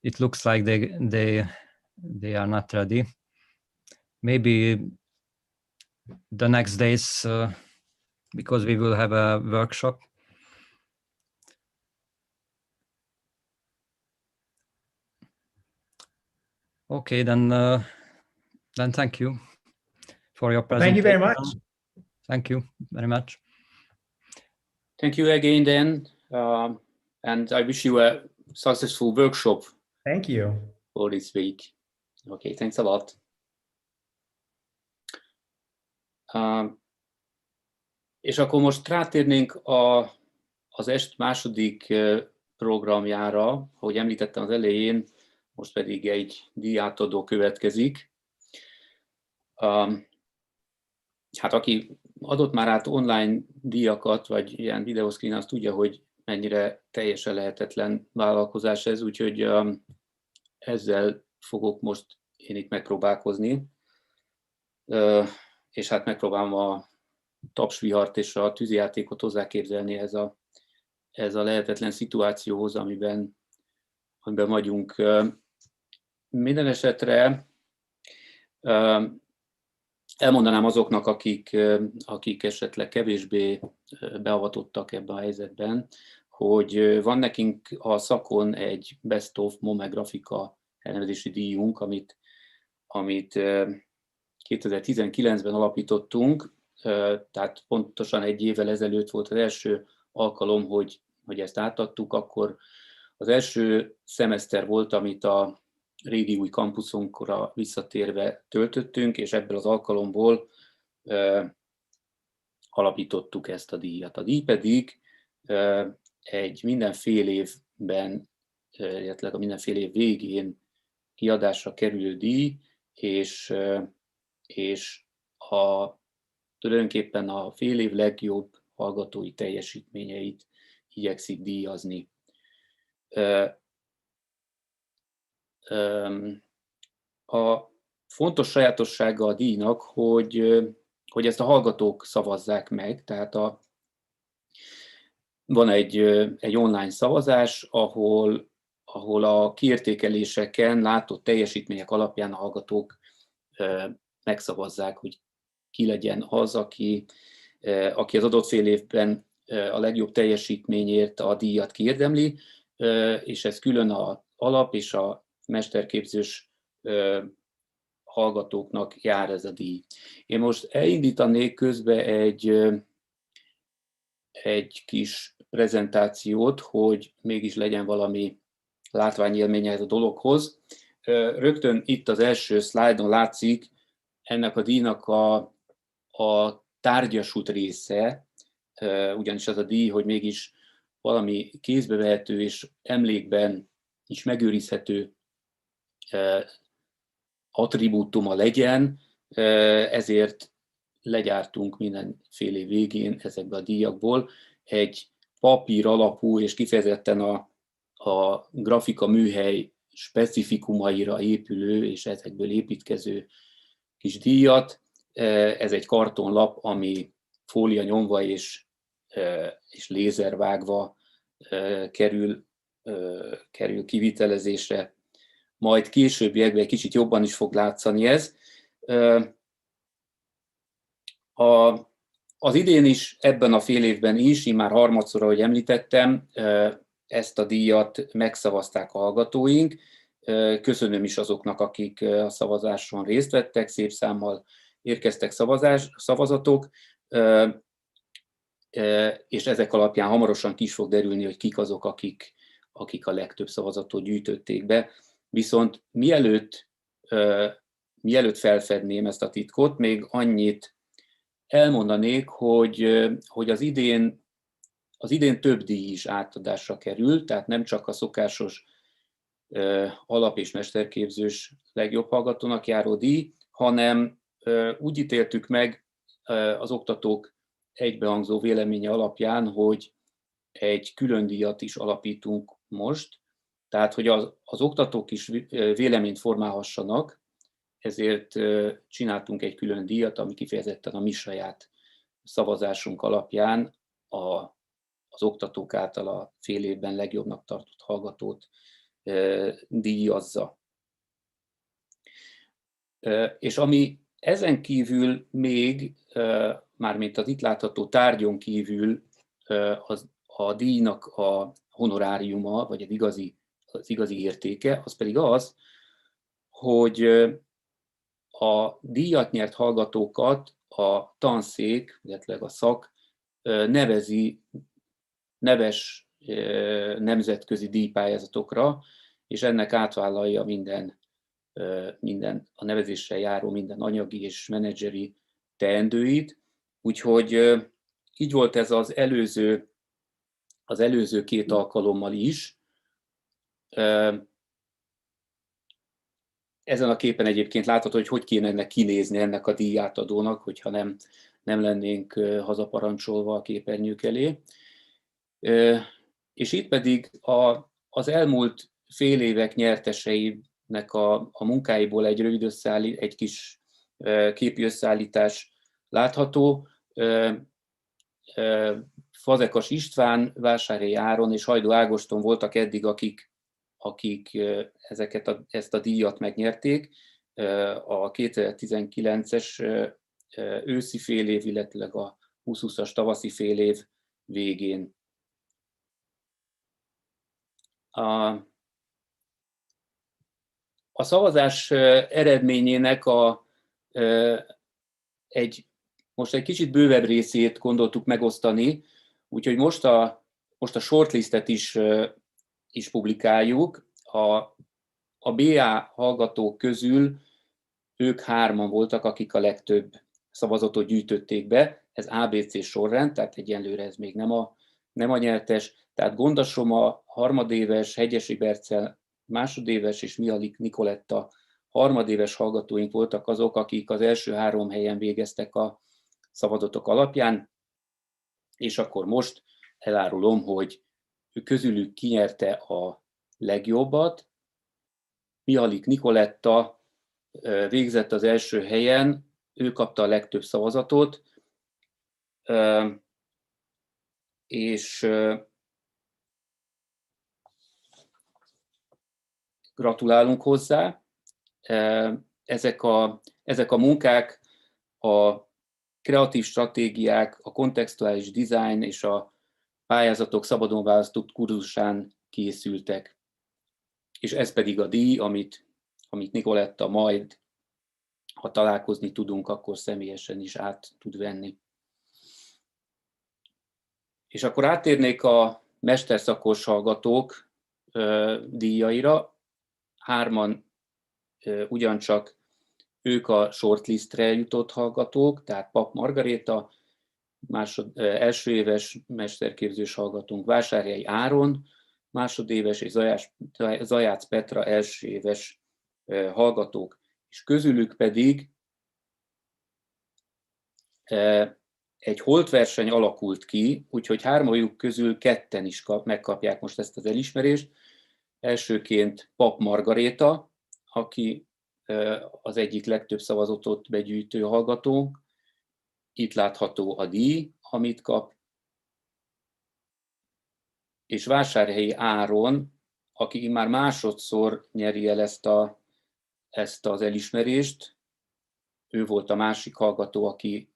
it looks like they are not ready. Maybe the next days, because we will have a workshop. Okay, then thank you for your presentation. Thank you very much. Thank you very much. Thank you again, Dan, and I wish you a successful workshop. Thank you. For this week. Okay, thanks a lot. És akkor most rátérnénk az est második programjára, ahogy említettem az elején, most pedig egy díjátadó következik. Hát aki adott már át online díjakat, vagy ilyen videoszkrín, az tudja, hogy mennyire teljesen lehetetlen vállalkozás ez, úgyhogy ezzel fogok most én itt megpróbálkozni. És hát megpróbálom a tapsvihart és a tűzijátékot hozzáképzelni ez a lehetetlen szituációhoz, amiben vagyunk. Minden esetre elmondanám azoknak, akik esetleg kevésbé beavatottak ebben a helyzetben, hogy van nekünk a szakon egy Best of MOME grafika elnevezési díjunk, amit 2019-ben alapítottunk, tehát pontosan egy évvel ezelőtt volt az első alkalom, hogy ezt átadtuk, akkor az első szemeszter volt, amit a régi új kampuszunkra visszatérve töltöttünk, és ebből az alkalomból alapítottuk ezt a díjat. A díj pedig egy minden fél évben, illetve a minden fél év végén kiadásra kerülő díj, és tulajdonképpen a fél év legjobb hallgatói teljesítményeit igyekszik díjazni. A fontos sajátossága a díjnak, hogy ezt a hallgatók szavazzák meg, tehát van egy online szavazás, ahol a kiértékeléseken látott teljesítmények alapján a hallgatók megszavazzák, hogy ki legyen az, aki az adott fél évben a legjobb teljesítményért a díjat kiérdemli, és ez külön az alap és a mesterképzős hallgatóknak jár ez a díj. Én most elindítanék közbe egy kis prezentációt, hogy mégis legyen valami látványélménye ez a dologhoz. Rögtön itt az első szlájdon látszik ennek a díjnak a tárgyasult része, ugyanis az a díj, hogy mégis valami kézbevehető és emlékben is megőrizhető attribútuma legyen, ezért legyártunk mindenféle év végén ezekbe a díjakból egy papír alapú és kifejezetten a grafika műhely specifikumaira épülő és ezekből építkező kis díjat. Ez egy kartonlap, ami fólia nyomva és lézervágva kerül kivitelezésre. Majd későbbiekben egy kicsit jobban is fog látszani ez. Az idén is, ebben a fél évben is, immár harmadszor, ahogy említettem, ezt a díjat megszavazták a hallgatóink. Köszönöm is azoknak, akik a szavazáson részt vettek, szép számmal érkeztek szavazatok, és ezek alapján hamarosan ki is fog derülni, hogy kik azok, akik a legtöbb szavazatot gyűjtötték be. Viszont mielőtt felfedném ezt a titkot, még annyit elmondanék, hogy az idén több díj is átadásra kerül, tehát nem csak a szokásos alap- és mesterképzős legjobb hallgatónak járó díj, hanem úgy ítéltük meg az oktatók egybehangzó véleménye alapján, hogy egy külön díjat is alapítunk most, tehát hogy az oktatók is véleményt formálhassanak, ezért csináltunk egy külön díjat, ami kifejezetten a mi saját szavazásunk alapján az oktatók által a fél évben legjobbnak tartott hallgatót díjazza. És ami ezen kívül még, mármint az itt látható tárgyon kívül a díjnak a honoráriuma, vagy az igazi értéke, az pedig az, hogy a díjat nyert hallgatókat a tanszék, illetve a szak nevezi neves nemzetközi díjpályázatokra, és ennek átvállalja minden a nevezéssel járó minden anyagi és menedzseri teendőit. Úgyhogy így volt ez az előző két alkalommal is. Ezen a képen egyébként látható, hogy kéne ennek kinézni ennek a díjátadónak, hogyha nem lennénk hazaparancsolva a képernyők elé. És itt pedig az elmúlt fél évek nyerteseinek a munkáiból egy kis képi összeállítás látható. Fazekas István, Vásárhelyi Áron és Hajdú Ágoston voltak eddig, akik ezt a díjat megnyerték a 2019-es őszi félév, illetve a 2020-as tavaszi félév végén. A szavazás eredményének most egy kicsit bővebb részét gondoltuk megosztani, úgyhogy most a shortlistet is publikáljuk. A BA hallgatók közül ők 3-an voltak, akik a legtöbb szavazatot gyűjtötték be. Ez ABC sorrend, tehát egyenlőre ez még nem a nyertes. Tehát Gondasoma harmadéves, Hegyesi Bercel másodéves és Mihalik Nikoletta harmadéves hallgatóink voltak azok, akik az első 3 helyen végeztek a szavazatok alapján, és akkor most elárulom, hogy közülük kinyerte a legjobbat, Mihalik Nikoletta végzett az első helyen, ő kapta a legtöbb szavazatot, és gratulálunk hozzá. Ezek a munkák a kreatív stratégiák, a kontextuális design és a pályázatok szabadon választott kurzusán készültek. És ez pedig a díj, amit Nikoletta majd, ha találkozni tudunk, akkor személyesen is át tud venni. És akkor áttérnék a mesterszakos hallgatók díjaira. 3 ugyancsak ők a shortlistre jutott hallgatók, tehát Pap Margaréta, első éves mesterképzős hallgatónk, Vásárhelyi Áron, másodéves, és Zajác Petra első éves hallgatók. És közülük pedig egy holtverseny alakult ki, úgyhogy 3 közül 2 is megkapják most ezt az elismerést. Elsőként Pap Margaréta, aki az egyik legtöbb szavazatot begyűjtő hallgatónk. Itt látható a díj, amit kap. És Vásárhelyi Áron, aki már másodszor nyeri el ezt az elismerést, ő volt a másik hallgató, aki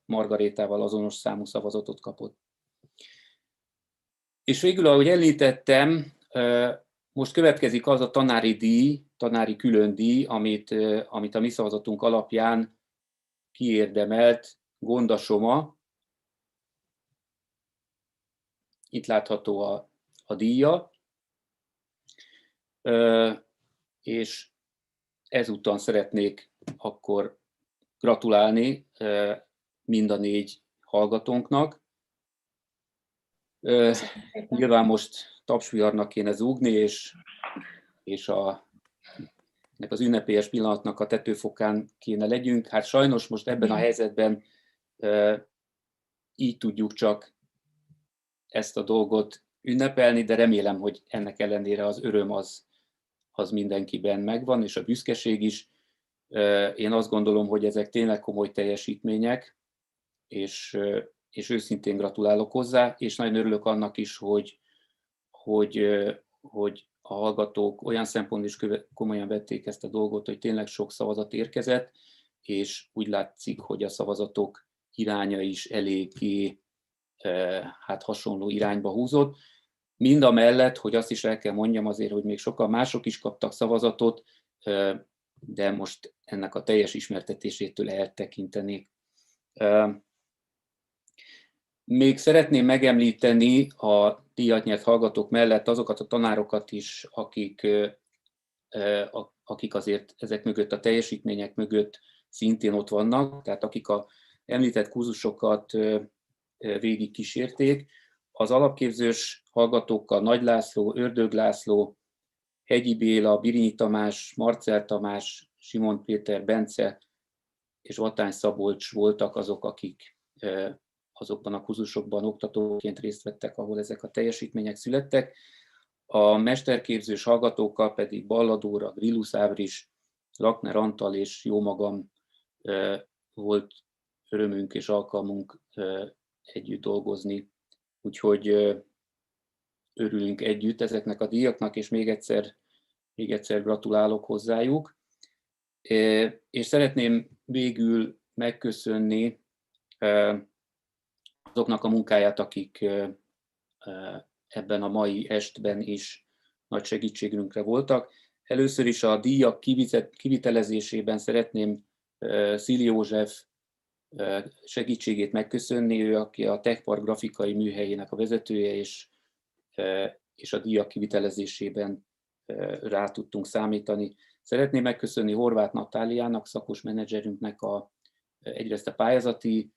Margarétával azonos számú szavazatot kapott. És végül, ahogy említettem, most következik az a tanári díj, tanári külön díj, amit a mi szavazatunk alapján kiérdemelt Gonda Soma. Itt látható a díja, és ezúttal szeretnék akkor gratulálni mind a 4 hallgatónknak. Nyilván most tapsviharnak kéne zúgni, és ennek az ünnepélyes pillanatnak a tetőfokán kéne legyünk. Hát sajnos most ebben a helyzetben így tudjuk csak ezt a dolgot ünnepelni, de remélem, hogy ennek ellenére az öröm az mindenkiben megvan, és a büszkeség is. Én azt gondolom, hogy ezek tényleg komoly teljesítmények, és őszintén gratulálok hozzá, és nagyon örülök annak is, hogy a hallgatók olyan szempontból is komolyan vették ezt a dolgot, hogy tényleg sok szavazat érkezett, és úgy látszik, hogy a szavazatok iránya is eléggé hasonló irányba húzott. Mindamellett, hogy azt is el kell mondjam azért, hogy még sokan mások is kaptak szavazatot, de most ennek a teljes ismertetésétől eltekintenék. Még szeretném megemlíteni a díjat nyert hallgatók mellett azokat a tanárokat is, akik azért ezek mögött, a teljesítmények mögött szintén ott vannak, tehát akik az említett kurzusokat végig kísérték. Az alapképzős hallgatókkal Nagy László, Ördög László, Hegyi Béla, Birinyi Tamás, Marcell Tamás, Simon Péter, Bence és Vatány Szabolcs voltak azok, akik azokban a kurzusokban oktatóként részt vettek, ahol ezek a teljesítmények születtek. A mesterképzős hallgatókkal pedig Balladóra, Grillus Ábris, Lakner Antal és jómagam volt örömünk és alkalmunk együtt dolgozni. Úgyhogy örülünk együtt ezeknek a díjaknak, és még egyszer gratulálok hozzájuk. És szeretném végül megköszönni azoknak a munkáját, akik ebben a mai estben is nagy segítségünkre voltak. Először is a díjak kivitelezésében szeretném Szili József segítségét megköszönni, ő, aki a Techpark grafikai műhelyének a vezetője, és a díjak kivitelezésében rá tudtunk számítani. Szeretném megköszönni Horváth Natáliának, szakos menedzserünknek egyrészt a pályázati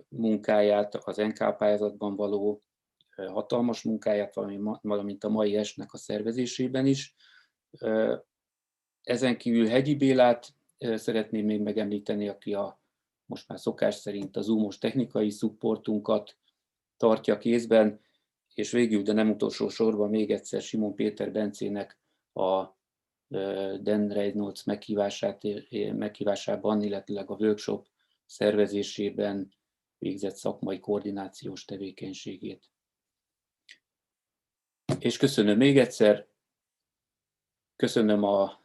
munkáját, az NK pályázatban való hatalmas munkáját, valamint a mai estnek a szervezésében is. Ezen kívül Hegyi Bélát szeretném még megemlíteni, aki most már szokás szerint a Zoom-os technikai szupportunkat tartja kézben, és végül, de nem utolsó sorban még egyszer Simon Péter Bencének a Dan Reynolds meghívásában, illetve a workshop szervezésében végzett szakmai koordinációs tevékenységét. És köszönöm még egyszer, köszönöm a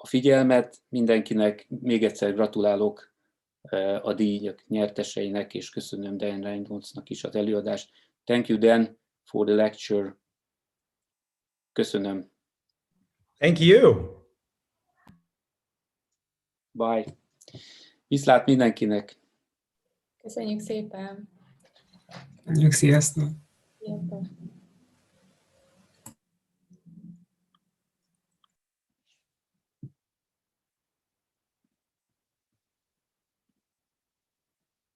figyelmet mindenkinek, még egyszer gratulálok a díjak nyerteseinek, és köszönöm Dan Reynoldsnak is az előadást. Thank you, Dan, for the lecture. Köszönöm. Thank you. Bye. Viszlát mindenkinek. Köszönjük szépen. Sziasztok.